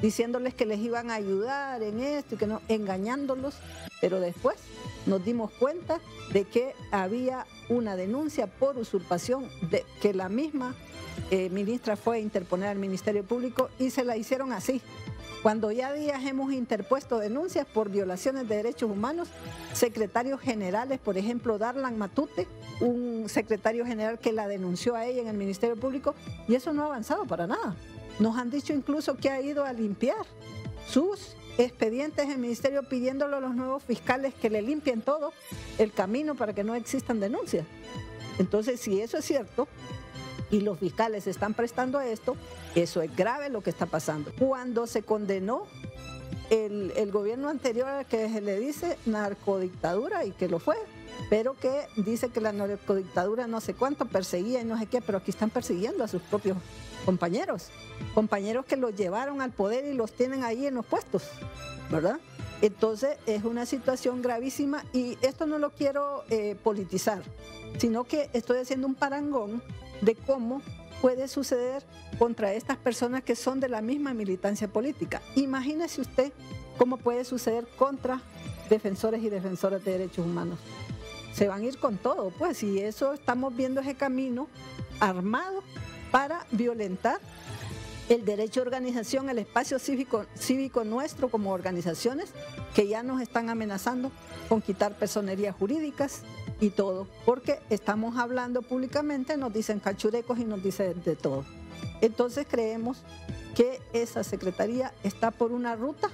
diciéndoles que les iban a ayudar en esto y que no, engañándolos. Pero después nos dimos cuenta de que había una denuncia por usurpación que la misma ministra fue a interponer al Ministerio Público y se la hicieron así. Cuando ya días hemos interpuesto denuncias por violaciones de derechos humanos, secretarios generales, por ejemplo, Darlan Matute, un secretario general que la denunció a ella en el Ministerio Público, y eso no ha avanzado para nada. Nos han dicho incluso que ha ido a limpiar sus expedientes en el Ministerio pidiéndole a los nuevos fiscales que le limpien todo el camino para que no existan denuncias. Entonces, si eso es cierto, y los fiscales se están prestando a esto, eso es grave lo que está pasando. Cuando se condenó el gobierno anterior, que se le dice narcodictadura, y que lo fue, pero que dice que la narcodictadura no sé cuánto perseguía y no sé qué, pero aquí están persiguiendo a sus propios compañeros que los llevaron al poder y los tienen ahí en los puestos, ¿verdad? Entonces es una situación gravísima y esto no lo quiero politizar, sino que estoy haciendo un parangón de cómo puede suceder contra estas personas que son de la misma militancia política. Imagínese usted cómo puede suceder contra defensores y defensoras de derechos humanos. Se van a ir con todo, pues, y eso estamos viendo ese camino armado para violentar el derecho de organización, el espacio cívico nuestro como organizaciones, que ya nos están amenazando con quitar personerías jurídicas y todo, porque estamos hablando públicamente, nos dicen cachurecos y nos dicen de todo. Entonces creemos que esa secretaría está por una ruta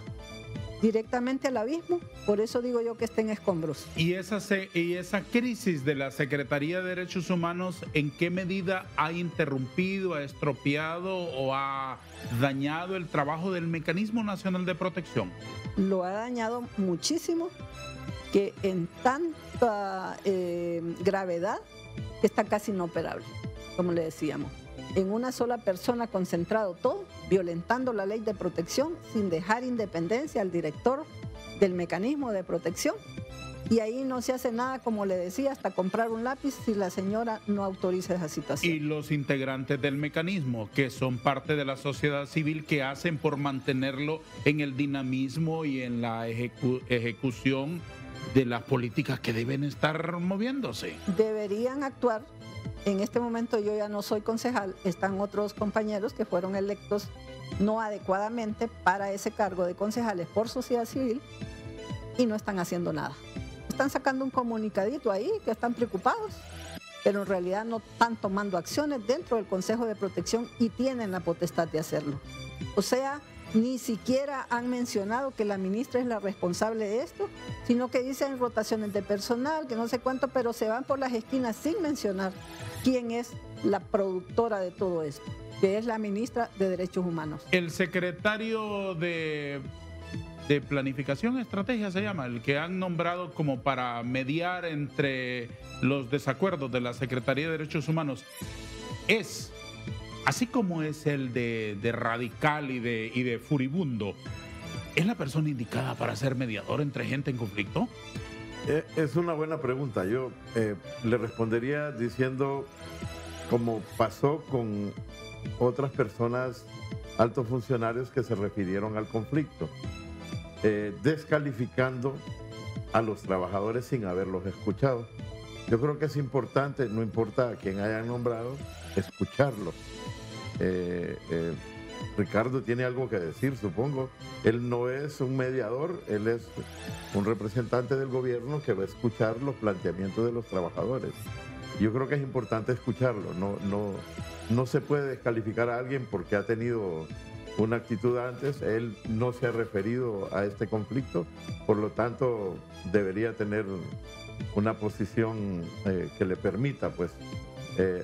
directamente al abismo, por eso digo yo que está en escombros. ¿Y esa crisis de la Secretaría de Derechos Humanos, en qué medida ha interrumpido, ha estropeado o ha dañado el trabajo del Mecanismo Nacional de Protección? Lo ha dañado muchísimo, que en tanta gravedad que está casi inoperable, como le decíamos. En una sola persona concentrado todo, violentando la ley de protección sin dejar independencia al director del mecanismo de protección. Y ahí no se hace nada, como le decía, hasta comprar un lápiz si la señora no autoriza esa situación. Y los integrantes del mecanismo, que son parte de la sociedad civil, que hacen por mantenerlo en el dinamismo y en la ejecución de las políticas que deben estar moviéndose. Deberían actuar. En este momento yo ya no soy concejal, están otros compañeros que fueron electos no adecuadamente para ese cargo de concejales por sociedad civil y no están haciendo nada. Están sacando un comunicadito ahí que están preocupados, pero en realidad no están tomando acciones dentro del Consejo de Protección y tienen la potestad de hacerlo. O sea, ni siquiera han mencionado que la ministra es la responsable de esto, sino que dicen rotaciones de personal, que no sé cuánto, pero se van por las esquinas sin mencionar quién es la productora de todo esto, que es la ministra de Derechos Humanos. El secretario de Planificación y Estrategia se llama, el que han nombrado como para mediar entre los desacuerdos de la Secretaría de Derechos Humanos, es... Así como es el de radical y de furibundo, ¿es la persona indicada para ser mediador entre gente en conflicto? Es una buena pregunta. Yo le respondería diciendo, como pasó con otras personas, altos funcionarios que se refirieron al conflicto, descalificando a los trabajadores sin haberlos escuchado. Yo creo que es importante, no importa a quién hayan nombrado, escucharlo. Ricardo tiene algo que decir, supongo. Él no es un mediador, él es un representante del gobierno que va a escuchar los planteamientos de los trabajadores. Yo creo que es importante escucharlo. No se puede descalificar a alguien porque ha tenido una actitud antes. Él no se ha referido a este conflicto, por lo tanto debería tener una posición que le permita, pues,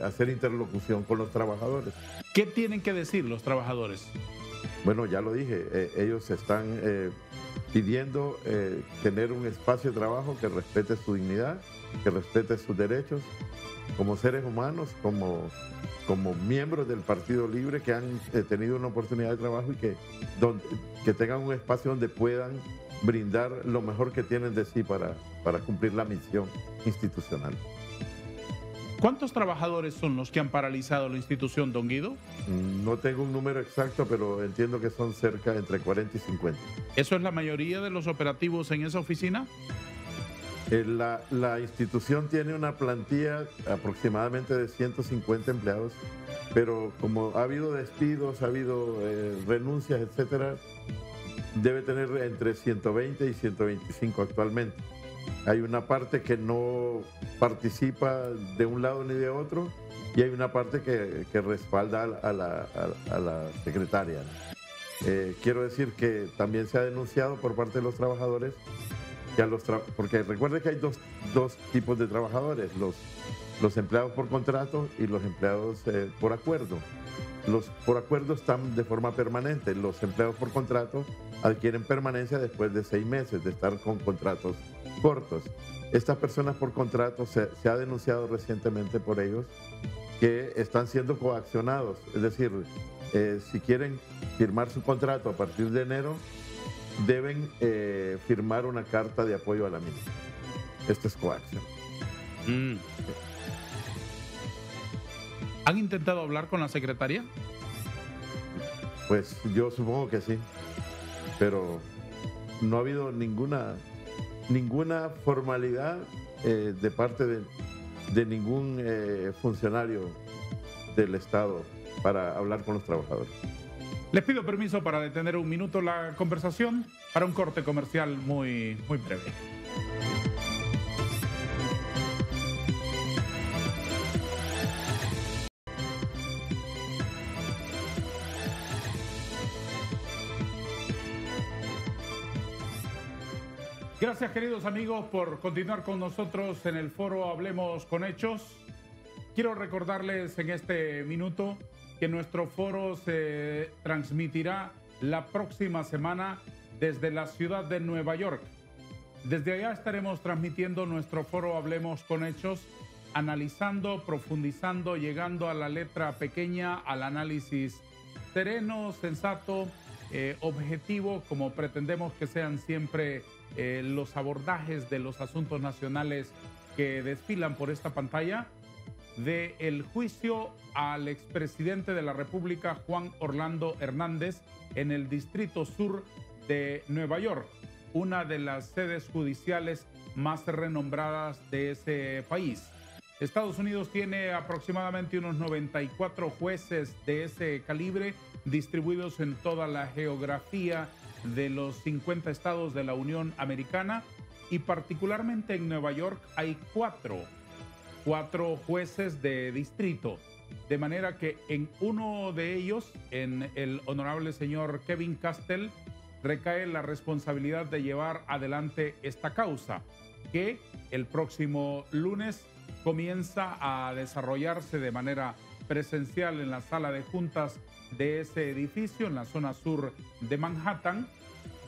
hacer interlocución con los trabajadores. ¿Qué tienen que decir los trabajadores? Bueno, ya lo dije, ellos están pidiendo tener un espacio de trabajo que respete su dignidad, que respete sus derechos como seres humanos, como miembros del Partido Libre que han tenido una oportunidad de trabajo y que tengan un espacio donde puedan brindar lo mejor que tienen de sí para cumplir la misión institucional. ¿Cuántos trabajadores son los que han paralizado la institución, don Guido? No tengo un número exacto, pero entiendo que son cerca entre 40 y 50. ¿Eso es la mayoría de los operativos en esa oficina? La institución tiene una plantilla aproximadamente de 150 empleados, pero como ha habido despidos, ha habido renuncias, etcétera, debe tener entre 120 y 125 actualmente. Hay una parte que no participa de un lado ni de otro y hay una parte que respalda a la secretaria. Quiero decir que también se ha denunciado por parte de los trabajadores porque recuerde que hay dos tipos de trabajadores, los empleados por contrato y los empleados por acuerdo. Los por acuerdo están de forma permanente, los empleados por contrato adquieren permanencia después de 6 meses de estar con contratos cortos. Estas personas por contrato se ha denunciado recientemente por ellos que están siendo coaccionados, es decir, si quieren firmar su contrato a partir de enero, deben firmar una carta de apoyo a la misma. Esto es coacción. ¿Han intentado hablar con la secretaría? Pues yo supongo que sí, pero no ha habido ninguna formalidad de parte de ningún funcionario del Estado para hablar con los trabajadores. Les pido permiso para detener un minuto la conversación para un corte comercial muy breve. Gracias, queridos amigos, por continuar con nosotros en el foro Hablemos con Hechos. Quiero recordarles en este minuto que nuestro foro se transmitirá la próxima semana desde la ciudad de Nueva York. Desde allá estaremos transmitiendo nuestro foro Hablemos con Hechos, analizando, profundizando, llegando a la letra pequeña, al análisis sereno, sensato, objetivo, como pretendemos que sean siempre los abordajes de los asuntos nacionales que desfilan por esta pantalla, del juicio al expresidente de la República, Juan Orlando Hernández, en el Distrito Sur de Nueva York, una de las sedes judiciales más renombradas de ese país. Estados Unidos tiene aproximadamente unos 94 jueces de ese calibre distribuidos en toda la geografía de los 50 estados de la Unión Americana, y particularmente en Nueva York hay cuatro jueces de distrito, de manera que en uno de ellos, en el honorable señor Kevin Castell, recae la responsabilidad de llevar adelante esta causa, que el próximo lunes comienza a desarrollarse de manera presencial en la sala de juntas de ese edificio en la zona sur de Manhattan,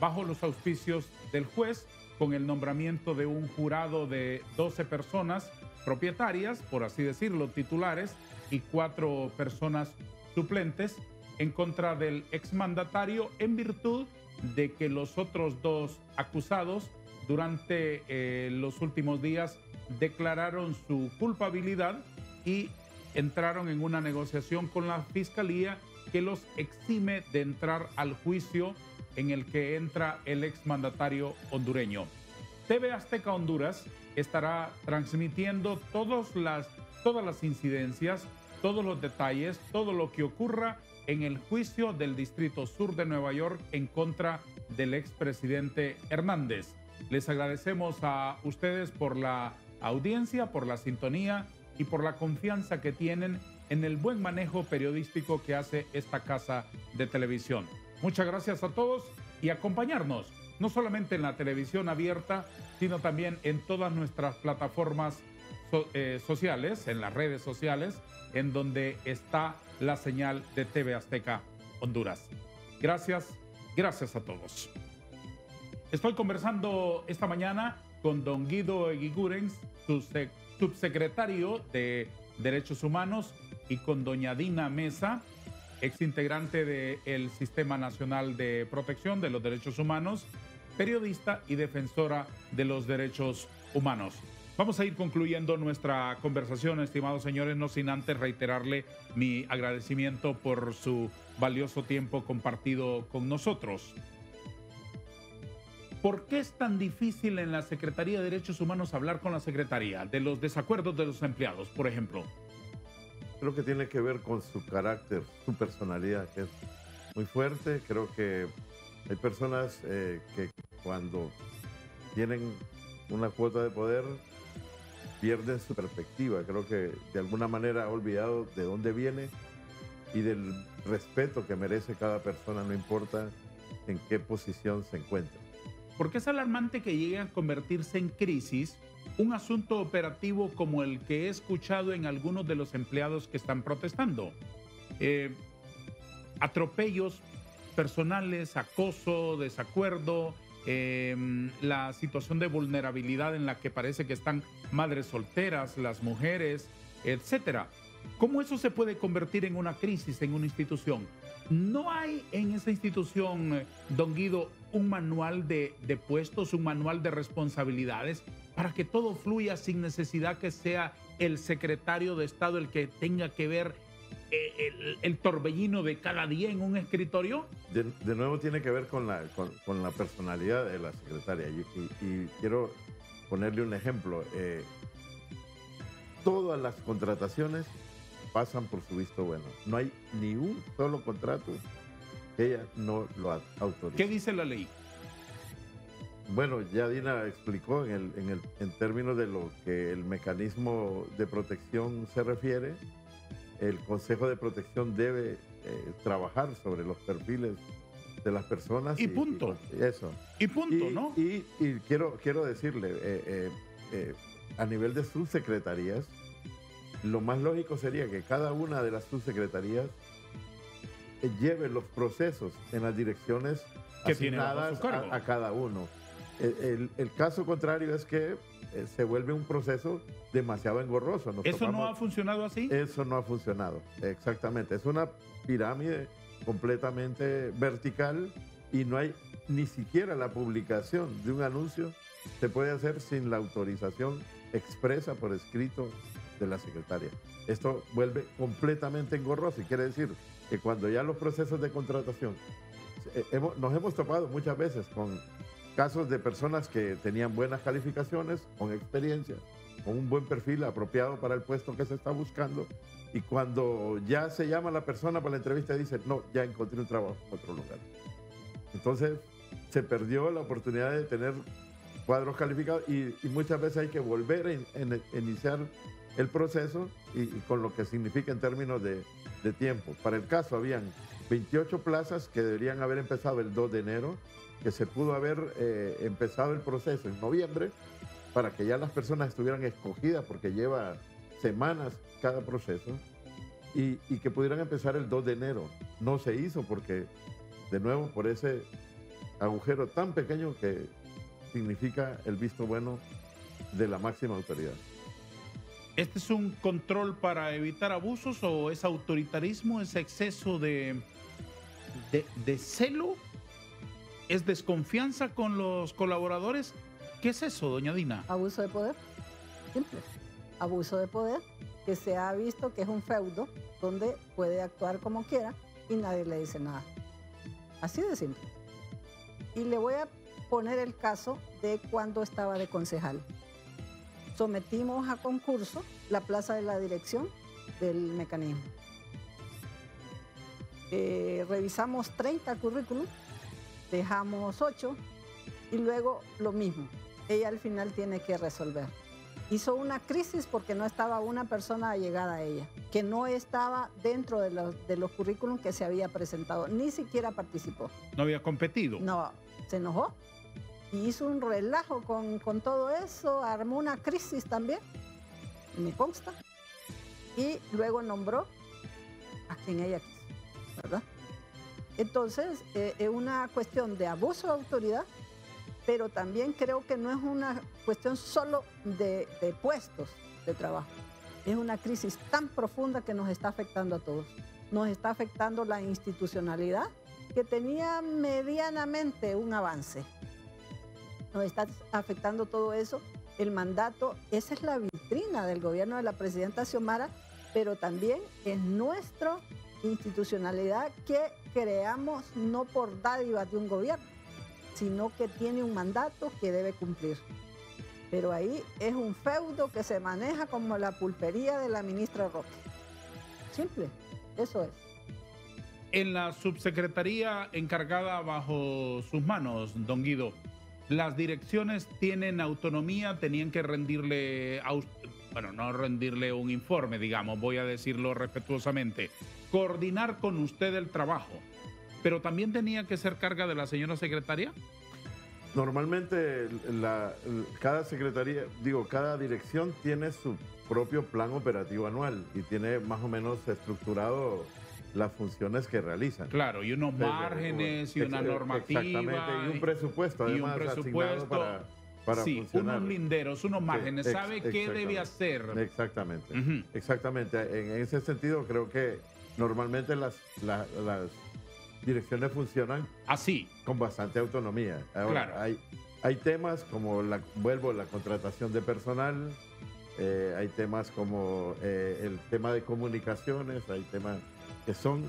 bajo los auspicios del juez, con el nombramiento de un jurado de 12 personas propietarias, por así decirlo, titulares, y 4 personas suplentes, en contra del exmandatario, en virtud de que los otros 2 acusados durante los últimos días declararon su culpabilidad y entraron en una negociación con la Fiscalía que los exime de entrar al juicio en el que entra el exmandatario hondureño. TV Azteca Honduras estará transmitiendo todas las incidencias, todos los detalles, todo lo que ocurra en el juicio del Distrito Sur de Nueva York en contra del expresidente Hernández. Les agradecemos a ustedes por la audiencia, por la sintonía y por la confianza que tienen en el buen manejo periodístico que hace esta casa de televisión. Muchas gracias a todos y acompañarnos, no solamente en la televisión abierta, sino también en todas nuestras plataformas sociales, en las redes sociales, en donde está la señal de TV Azteca Honduras. Gracias a todos. Estoy conversando esta mañana con don Guido Eguigurens, subsecretario de Derechos Humanos, y con doña Dina Mesa, exintegrante del Sistema Nacional de Protección de los Derechos Humanos, periodista y defensora de los derechos humanos. Vamos a ir concluyendo nuestra conversación, estimados señores, no sin antes reiterarle mi agradecimiento por su valioso tiempo compartido con nosotros. ¿Por qué es tan difícil en la Secretaría de Derechos Humanos hablar con la Secretaría de los desacuerdos de los empleados, por ejemplo? Creo que tiene que ver con su carácter, su personalidad, que es muy fuerte. Creo que hay personas que cuando tienen una cuota de poder pierden su perspectiva. Creo que de alguna manera ha olvidado de dónde viene y del respeto que merece cada persona, no importa en qué posición se encuentra. porque es alarmante que llegue a convertirse en crisis un asunto operativo como el que he escuchado en algunos de los empleados que están protestando. Atropellos personales, acoso, desacuerdo, la situación de vulnerabilidad en la que parece que están madres solteras, las mujeres, etcétera. ¿Cómo eso se puede convertir en una crisis en una institución? ¿No hay en esa institución, don Guido, un manual de puestos, un manual de responsabilidades para que todo fluya sin necesidad que sea el secretario de Estado el que tenga que ver el torbellino de cada día en un escritorio? De nuevo tiene que ver con la personalidad de la secretaria. Y quiero ponerle un ejemplo. Todas las contrataciones pasan por su visto bueno. No hay ni un solo contrato que ella no lo autorice. ¿Qué dice la ley? Bueno, ya Dina explicó en términos de lo que el mecanismo de protección se refiere. El Consejo de Protección debe trabajar sobre los perfiles de las personas. Y punto. Y punto, ¿no? Y quiero decirle, a nivel de subsecretarías, lo más lógico sería que cada una de las subsecretarías lleve los procesos en las direcciones que asignadas a cada uno. El caso contrario es que se vuelve un proceso demasiado engorroso. ¿Eso no ha funcionado así? Eso no ha funcionado, exactamente. Es una pirámide completamente vertical y no hay ni siquiera la publicación de un anuncio se puede hacer sin la autorización expresa por escrito de la secretaria. Esto vuelve completamente engorroso y quiere decir que cuando ya los procesos de contratación nos hemos topado muchas veces con casos de personas que tenían buenas calificaciones, con experiencia, con un buen perfil apropiado para el puesto que se está buscando, y cuando ya se llama a la persona para la entrevista dice, no, ya encontré un trabajo en otro lugar. Entonces se perdió la oportunidad de tener cuadros calificados y muchas veces hay que volver a iniciar el proceso y con lo que significa en términos de tiempo. Para el caso habían 28 plazas que deberían haber empezado el 2 de enero, que se pudo haber empezado el proceso en noviembre para que ya las personas estuvieran escogidas porque lleva semanas cada proceso y que pudieran empezar el 2 de enero. No se hizo porque, de nuevo, por ese agujero tan pequeño que significa el visto bueno de la máxima autoridad. ¿Este es un control para evitar abusos o es autoritarismo, es exceso de celo? ¿Es desconfianza con los colaboradores? ¿Qué es eso, doña Dina? Abuso de poder, simple. Abuso de poder que se ha visto que es un feudo donde puede actuar como quiera y nadie le dice nada. Así de simple. Y le voy a poner el caso de cuando estaba de concejal. Sometimos a concurso la plaza de la dirección del mecanismo. Revisamos 30 currículums, dejamos 8 y luego lo mismo. Ella al final tiene que resolver. Hizo una crisis porque no estaba una persona allegada a ella, que no estaba dentro de los currículums que se había presentado, ni siquiera participó. ¿No había competido? No, se enojó y hizo un relajo con todo eso, armó una crisis también, me consta, y luego nombró a quien ella quiso, ¿verdad? Entonces, es una cuestión de abuso de autoridad, pero también creo que no es una cuestión solo de puestos de trabajo. Es una crisis tan profunda que nos está afectando a todos. Nos está afectando la institucionalidad, que tenía medianamente un avance. Nos está afectando todo eso, el mandato. Esa es la vitrina del gobierno de la presidenta Xiomara, pero también es nuestra institucionalidad que creamos no por dádivas de un gobierno, sino que tiene un mandato que debe cumplir. Pero ahí es un feudo que se maneja como la pulpería de la ministra Roque. Simple, eso es. En la subsecretaría encargada bajo sus manos, don Guido, ¿las direcciones tienen autonomía? ¿Tenían que rendirle, bueno, no rendirle un informe, digamos, voy a decirlo respetuosamente, coordinar con usted el trabajo, pero también tenía que ser carga de la señora secretaria? Normalmente cada secretaría, cada dirección tiene su propio plan operativo anual y tiene más o menos estructurado las funciones que realizan. Claro, y unos márgenes y una normativa. Exactamente, y un presupuesto además asignado para sí, funcionar. Unos linderos, unos márgenes, Sí, sabe qué debe hacer. Exactamente, Ujú. exactamente. En ese sentido creo que normalmente las direcciones funcionan así, con bastante autonomía. Ahora, claro. hay temas como la contratación de personal, hay temas como el tema de comunicaciones, hay temas que son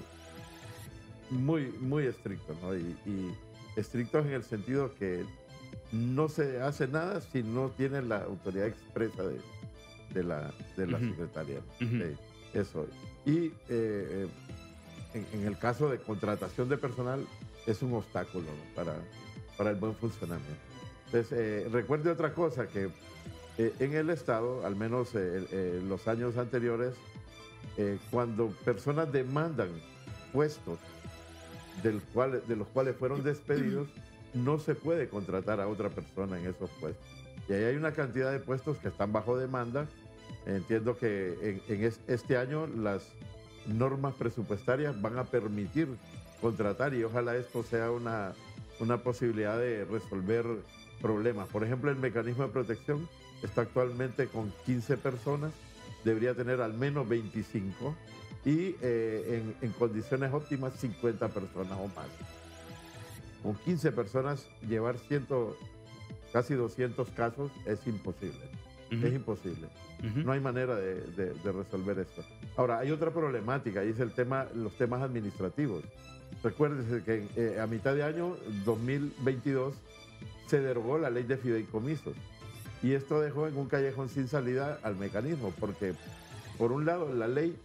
muy, muy estrictos, ¿no? Y estrictos en el sentido que no se hace nada si no tiene la autoridad expresa de la secretaría. Eso. Y en el caso de contratación de personal es un obstáculo, ¿no? para el buen funcionamiento. Entonces, recuerde otra cosa, que en el Estado, al menos los años anteriores, cuando personas demandan puestos de los cuales fueron despedidos, no se puede contratar a otra persona en esos puestos. Y ahí hay una cantidad de puestos que están bajo demanda. Entiendo que este año las normas presupuestarias van a permitir contratar y ojalá esto sea una posibilidad de resolver problemas. Por ejemplo, el mecanismo de protección está actualmente con 15 personas, debería tener al menos 25 y en condiciones óptimas 50 personas o más. Con 15 personas llevar casi 200 casos es imposible. Es imposible. No hay manera de resolver esto. Ahora, hay otra problemática y es los temas administrativos. Recuérdese que a mitad de año 2022 se derogó la ley de fideicomisos y esto dejó en un callejón sin salida al mecanismo, porque por un lado la ley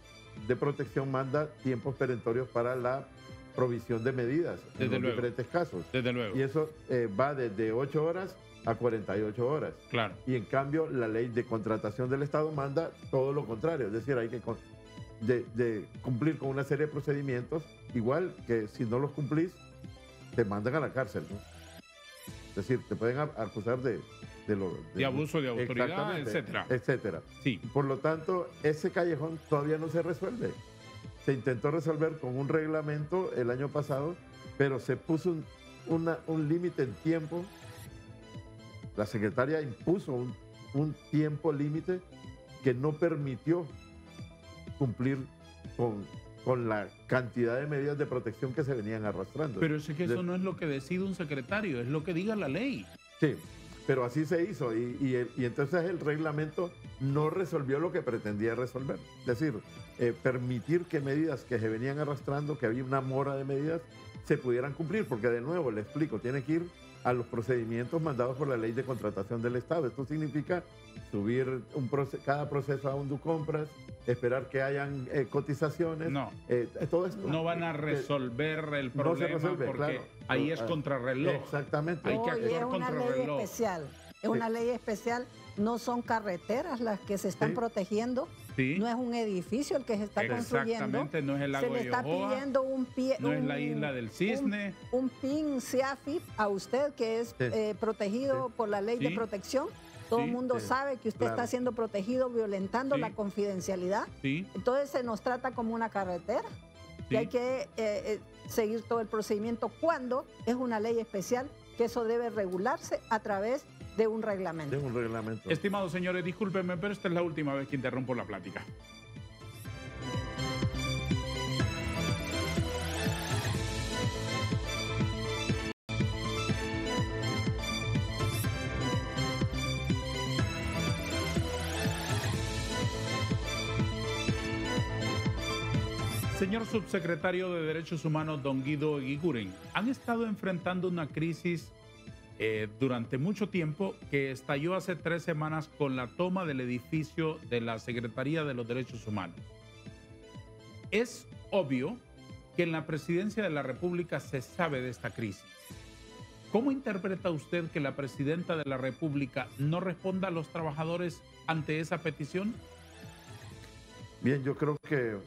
de protección manda tiempos perentorios para la provisión de medidas en los diferentes casos. Desde luego. Y eso va desde 8 horas a 48 horas. Claro. Y en cambio la ley de contratación del Estado manda todo lo contrario, es decir, hay que de cumplir con una serie de procedimientos, igual que si no los cumplís, te mandan a la cárcel, ¿no? Es decir, te pueden acusar de abuso de autoridad, etcétera. Etcétera. Sí. Por lo tanto, ese callejón todavía no se resuelve. Se intentó resolver con un reglamento el año pasado, pero se puso un límite en tiempo. La secretaria impuso un tiempo límite que no permitió cumplir con la cantidad de medidas de protección que se venían arrastrando. Pero es que eso no es lo que decide un secretario, es lo que diga la ley. Sí, pero así se hizo y entonces el reglamento no resolvió lo que pretendía resolver. Es decir, permitir que medidas que se venían arrastrando, que había una mora de medidas, se pudieran cumplir, porque de nuevo, le explico, tiene que ir a los procedimientos mandados por la ley de contratación del Estado. Esto significa subir cada proceso a Unducompras, esperar que hayan cotizaciones. No. Todo esto. No van a resolver el problema, no se resuelve, porque claro. ahí es contrarreloj. Exactamente. Hay que actuar contra ley reloj. especial. Es una ley especial. No son carreteras las que se están protegiendo. Sí. No es un edificio el que se está construyendo. Exactamente, no es el lago se le está de Yohoa, pidiendo no es la isla del Cisne. Un PIN CIAFIP a usted que es protegido por la ley de protección. Todo el mundo sabe que usted está siendo protegido violentando la confidencialidad. Entonces se nos trata como una carretera. Y hay que seguir todo el procedimiento cuando es una ley especial, que eso debe regularse a través de un reglamento. De un reglamento. Estimados señores, discúlpenme, pero esta es la última vez que interrumpo la plática. Señor subsecretario de Derechos Humanos, don Guido Eguiguren, han estado enfrentando una crisis durante mucho tiempo que estalló hace 3 semanas con la toma del edificio de la Secretaría de los Derechos Humanos. Es obvio que en la Presidencia de la República se sabe de esta crisis. ¿Cómo interpreta usted que la Presidenta de la República no responda a los trabajadores ante esa petición? Bien, yo creo que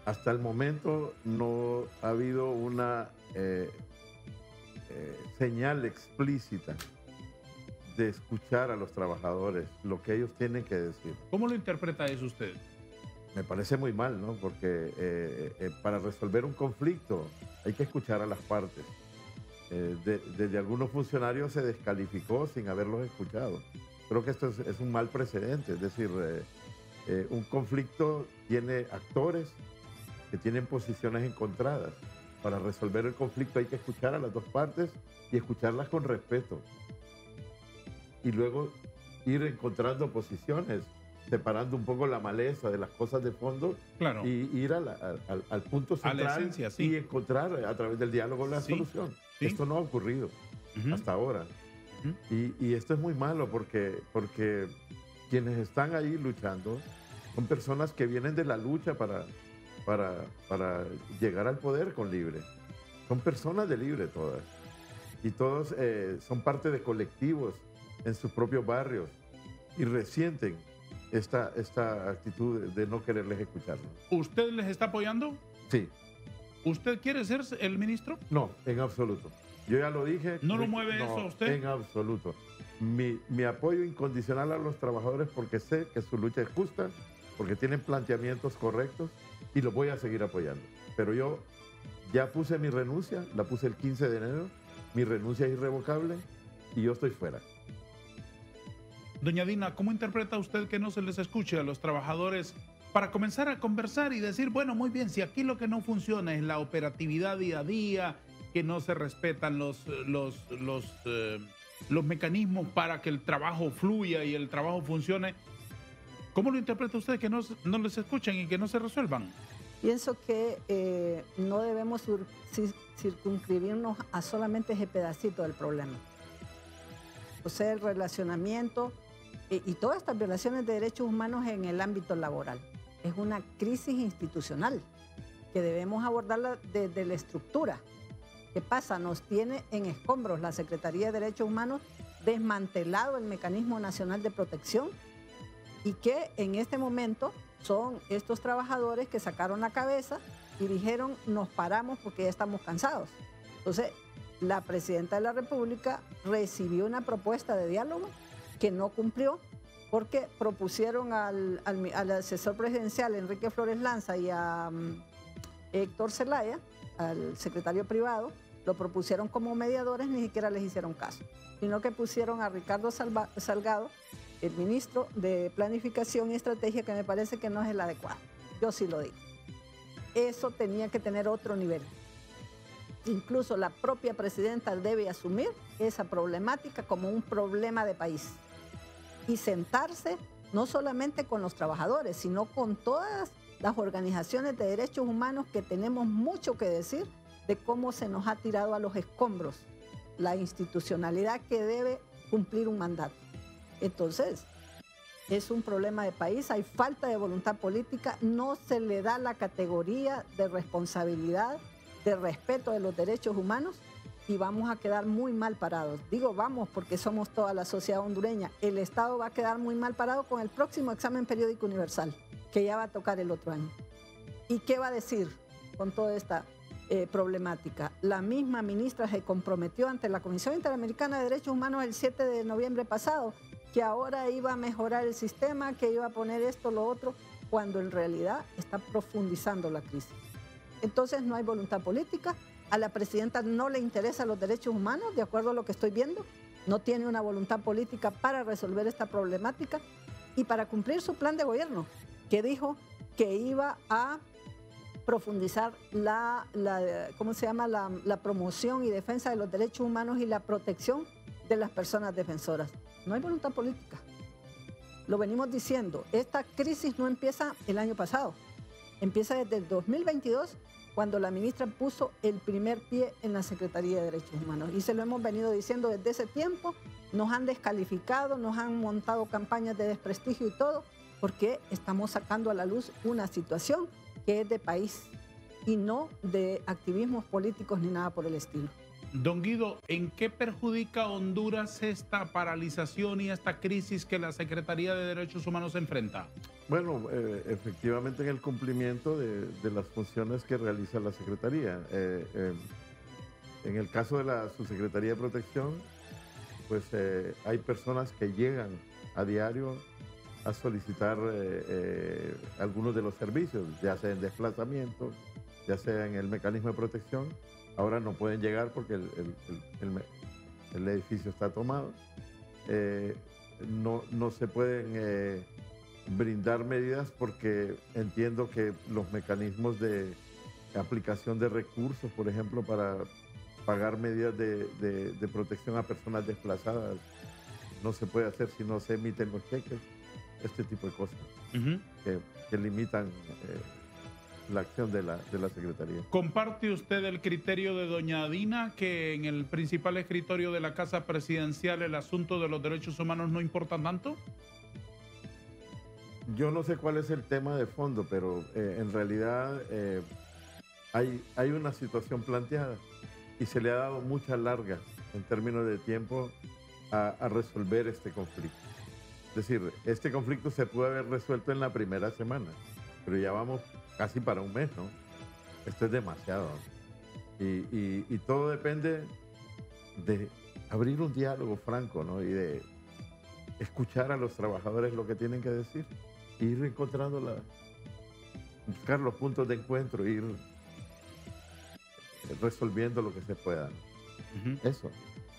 hasta el momento no ha habido una señal explícita de escuchar a los trabajadores, lo que ellos tienen que decir. ¿Cómo lo interpreta eso usted? Me parece muy mal, ¿no? Porque para resolver un conflicto hay que escuchar a las partes. Desde algunos funcionarios se descalificó sin haberlos escuchado. Creo que esto es un mal precedente, es decir, un conflicto tiene actores que tienen posiciones encontradas. Para resolver el conflicto hay que escuchar a las dos partes y escucharlas con respeto. Y luego ir encontrando posiciones, separando un poco la maleza de las cosas de fondo, claro, y ir al punto central, a la esencia, sí, y encontrar a través del diálogo la solución. Sí. Esto no ha ocurrido hasta ahora. Y esto es muy malo porque quienes están ahí luchando son personas que vienen de la lucha para llegar al poder con Libre. Son personas de Libre todas. Y todos son parte de colectivos en sus propios barrios y resienten esta actitud de no quererles escucharlos. ¿Usted les está apoyando? Sí. ¿Usted quiere ser el ministro? No, en absoluto. Yo ya lo dije. ¿No lo mueve eso a usted? En absoluto. Mi apoyo incondicional a los trabajadores porque sé que su lucha es justa, porque tienen planteamientos correctos y los voy a seguir apoyando. Pero yo ya puse mi renuncia, la puse el 15 de enero, mi renuncia es irrevocable y yo estoy fuera. Doña Dina, ¿cómo interpreta usted que no se les escuche a los trabajadores para comenzar a conversar y decir, bueno, muy bien, si aquí lo que no funciona es la operatividad día a día, que no se respetan los mecanismos para que el trabajo fluya y el trabajo funcione, ¿cómo lo interpreta usted que no les escuchen y que no se resuelvan? Pienso que no debemos circunscribirnos a solamente ese pedacito del problema. O sea, el relacionamiento y todas estas violaciones de derechos humanos en el ámbito laboral. Es una crisis institucional que debemos abordarla desde la estructura. ¿Qué pasa? Nos tiene en escombros la Secretaría de Derechos Humanos, desmantelado el Mecanismo Nacional de Protección, y que en este momento son estos trabajadores que sacaron la cabeza y dijeron, nos paramos porque ya estamos cansados. Entonces, la Presidenta de la República recibió una propuesta de diálogo que no cumplió porque propusieron al asesor presidencial Enrique Flores Lanza y a Héctor Zelaya, al secretario privado, lo propusieron como mediadores, ni siquiera les hicieron caso, sino que pusieron a Ricardo Salgado, el ministro de Planificación y Estrategia, que me parece que no es el adecuado. Yo sí lo digo. Eso tenía que tener otro nivel. Incluso la propia presidenta debe asumir esa problemática como un problema de país y sentarse no solamente con los trabajadores, sino con todas las organizaciones de derechos humanos que tenemos mucho que decir de cómo se nos ha tirado a los escombros la institucionalidad que debe cumplir un mandato. Entonces, es un problema de país, hay falta de voluntad política, no se le da la categoría de responsabilidad, de respeto de los derechos humanos y vamos a quedar muy mal parados. Digo vamos porque somos toda la sociedad hondureña. El Estado va a quedar muy mal parado con el próximo examen periódico universal, que ya va a tocar el otro año. ¿Y qué va a decir con toda esta problemática? La misma ministra se comprometió ante la Comisión Interamericana de Derechos Humanos el 7 de noviembre pasado que ahora iba a mejorar el sistema, que iba a poner esto, lo otro, cuando en realidad está profundizando la crisis. Entonces no hay voluntad política, a la presidenta no le interesan los derechos humanos, de acuerdo a lo que estoy viendo, no tiene una voluntad política para resolver esta problemática y para cumplir su plan de gobierno, que dijo que iba a profundizar la promoción y defensa de los derechos humanos y la protección de las personas defensoras. No hay voluntad política. Lo venimos diciendo, esta crisis no empieza el año pasado, empieza desde el 2022, cuando la ministra puso el primer pie en la Secretaría de Derechos Humanos. Y se lo hemos venido diciendo desde ese tiempo, nos han descalificado, nos han montado campañas de desprestigio y todo, porque estamos sacando a la luz una situación que es de país y no de activismos políticos ni nada por el estilo. Don Guido, ¿en qué perjudica a Honduras esta paralización y esta crisis que la Secretaría de Derechos Humanos enfrenta? Bueno, efectivamente en el cumplimiento de las funciones que realiza la Secretaría. En el caso de la Subsecretaría de Protección, pues hay personas que llegan a diario a solicitar algunos de los servicios, ya sea en desplazamiento, ya sea en el mecanismo de protección. Ahora no pueden llegar porque el edificio está tomado. No se pueden brindar medidas porque entiendo que los mecanismos de aplicación de recursos, por ejemplo, para pagar medidas de protección a personas desplazadas, no se puede hacer si no se emiten los cheques, este tipo de cosas que limitan la acción de la Secretaría. ¿Comparte usted el criterio de doña Dina que en el principal escritorio de la Casa Presidencial el asunto de los derechos humanos no importa tanto? Yo no sé cuál es el tema de fondo, pero en realidad hay una situación planteada y se le ha dado mucha larga en términos de tiempo a resolver este conflicto. Es decir, este conflicto se pudo haber resuelto en la primera semana, pero ya vamos casi para un mes, ¿no? Esto es demasiado. Y todo depende de abrir un diálogo franco, ¿no? Y de escuchar a los trabajadores lo que tienen que decir, e ir encontrando buscar los puntos de encuentro, ir resolviendo lo que se pueda. Eso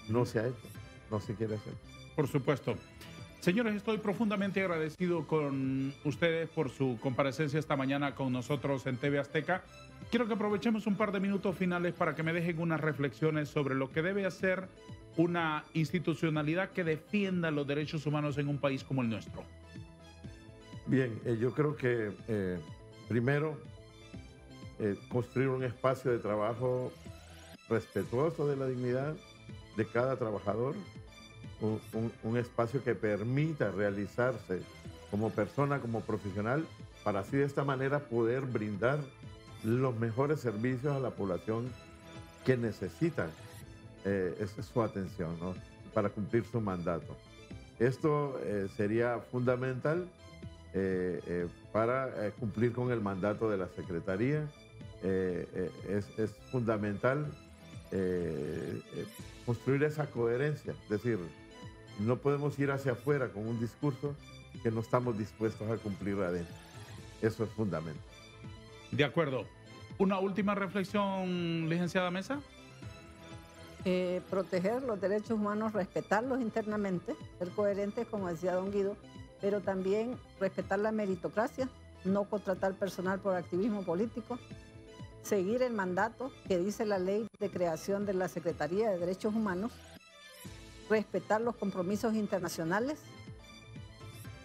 no se ha hecho, no se quiere hacer. Por supuesto. Señores, estoy profundamente agradecido con ustedes por su comparecencia esta mañana con nosotros en TV Azteca. Quiero que aprovechemos un par de minutos finales para que me dejen unas reflexiones sobre lo que debe hacer una institucionalidad que defienda los derechos humanos en un país como el nuestro. Bien, yo creo que primero construir un espacio de trabajo respetuoso de la dignidad de cada trabajador, un espacio que permita realizarse como persona, como profesional, para así de esta manera poder brindar los mejores servicios a la población que necesita su atención, ¿no? Para cumplir su mandato. Esto sería fundamental para cumplir con el mandato de la Secretaría. Es fundamental construir esa coherencia, es decir, no podemos ir hacia afuera con un discurso que no estamos dispuestos a cumplir adentro. Eso es fundamental. De acuerdo. Una última reflexión, licenciada Mesa. Proteger los derechos humanos, respetarlos internamente, ser coherentes, como decía don Guido, pero también respetar la meritocracia, no contratar personal por activismo político, seguir el mandato que dice la ley de creación de la Secretaría de Derechos Humanos, respetar los compromisos internacionales,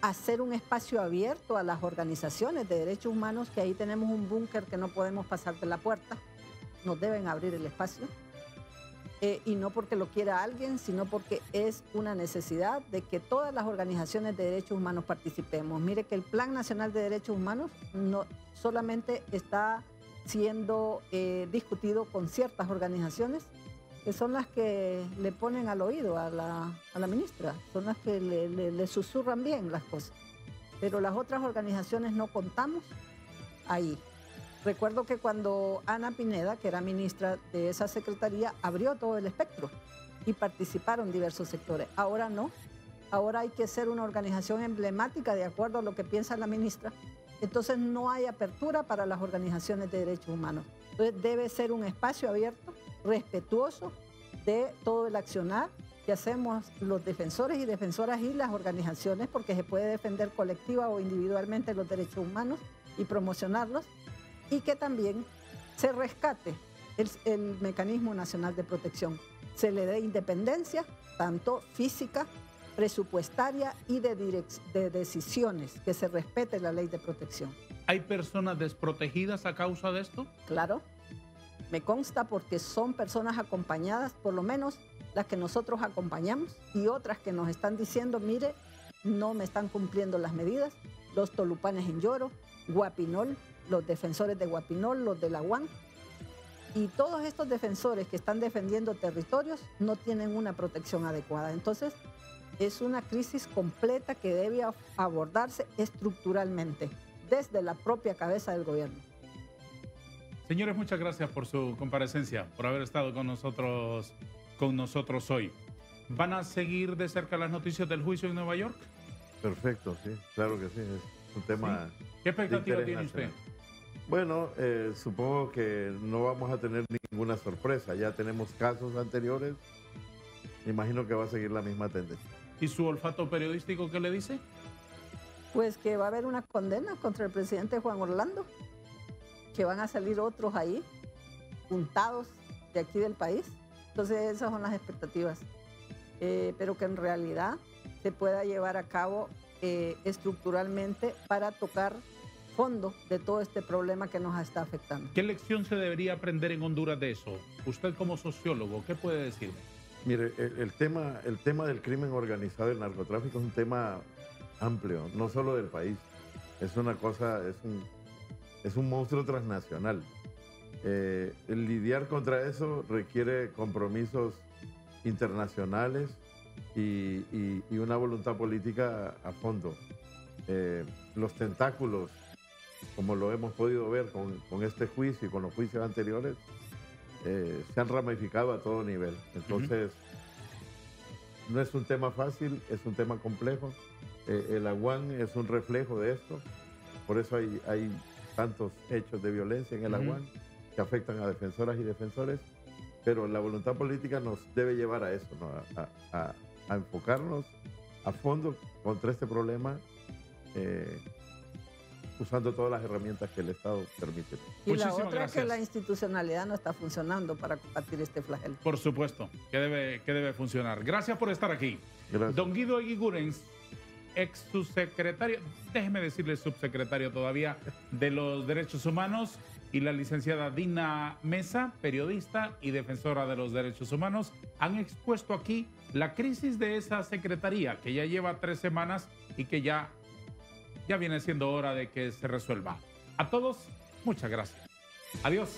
hacer un espacio abierto a las organizaciones de derechos humanos, que ahí tenemos un búnker que no podemos pasar de la puerta, nos deben abrir el espacio, y no porque lo quiera alguien, sino porque es una necesidad de que todas las organizaciones de derechos humanos participemos. Mire que el Plan Nacional de Derechos Humanos no solamente está siendo discutido con ciertas organizaciones, que son las que le ponen al oído a la ministra, son las que le susurran bien las cosas. Pero las otras organizaciones no contamos ahí. Recuerdo que cuando Ana Pineda, que era ministra de esa secretaría, abrió todo el espectro y participaron diversos sectores. Ahora no, ahora hay que ser una organización emblemática de acuerdo a lo que piensa la ministra. Entonces no hay apertura para las organizaciones de derechos humanos. Entonces debe ser un espacio abierto, respetuoso de todo el accionar que hacemos los defensores y defensoras y las organizaciones, porque se puede defender colectiva o individualmente los derechos humanos y promocionarlos, y que también se rescate el Mecanismo Nacional de Protección, se le dé independencia, tanto física, presupuestaria y de decisiones, que se respete la ley de protección. ¿Hay personas desprotegidas a causa de esto? Claro, me consta, porque son personas acompañadas, por lo menos las que nosotros acompañamos, y otras que nos están diciendo, mire, no me están cumpliendo las medidas, los tolupanes en Lloro, Guapinol, los defensores de Guapinol, los de la UAN, y todos estos defensores que están defendiendo territorios no tienen una protección adecuada. Entonces, es una crisis completa que debe abordarse estructuralmente, desde la propia cabeza del gobierno. Señores, muchas gracias por su comparecencia, por haber estado con nosotros hoy. ¿Van a seguir de cerca las noticias del juicio en Nueva York? Perfecto, sí, claro que sí. Es un tema. ¿Sí? ¿Qué expectativa tiene usted? Bueno, supongo que no vamos a tener ninguna sorpresa. Ya tenemos casos anteriores. Imagino que va a seguir la misma tendencia. ¿Y su olfato periodístico qué le dice? Pues que va a haber una condena contra el presidente Juan Orlando, que van a salir otros ahí, juntados de aquí del país. Entonces esas son las expectativas. Pero que en realidad se pueda llevar a cabo estructuralmente para tocar fondo de todo este problema que nos está afectando. ¿Qué lección se debería aprender en Honduras de eso? Usted como sociólogo, ¿qué puede decirme? Mire, el tema del crimen organizado, el narcotráfico, es un tema amplio, no solo del país. Es una cosa, es un monstruo transnacional. El lidiar contra eso requiere compromisos internacionales y una voluntad política a fondo. Los tentáculos, como lo hemos podido ver con este juicio y con los juicios anteriores, se han ramificado a todo nivel. Entonces, no es un tema fácil, es un tema complejo. El Aguán es un reflejo de esto. Por eso hay tantos hechos de violencia en el Aguán que afectan a defensoras y defensores. Pero la voluntad política nos debe llevar a eso, ¿no? A enfocarnos a fondo contra este problema, usando todas las herramientas que el Estado permite. Y la otra es que la institucionalidad no está funcionando para combatir este flagelo. Por supuesto, que debe funcionar. Gracias por estar aquí. Gracias. Don Guido Eguiguren, ex subsecretario, déjeme decirle subsecretario todavía, de los Derechos Humanos, y la licenciada Dina Mesa, periodista y defensora de los derechos humanos, han expuesto aquí la crisis de esa secretaría que ya lleva 3 semanas y que ya viene siendo hora de que se resuelva. A todos, muchas gracias. Adiós.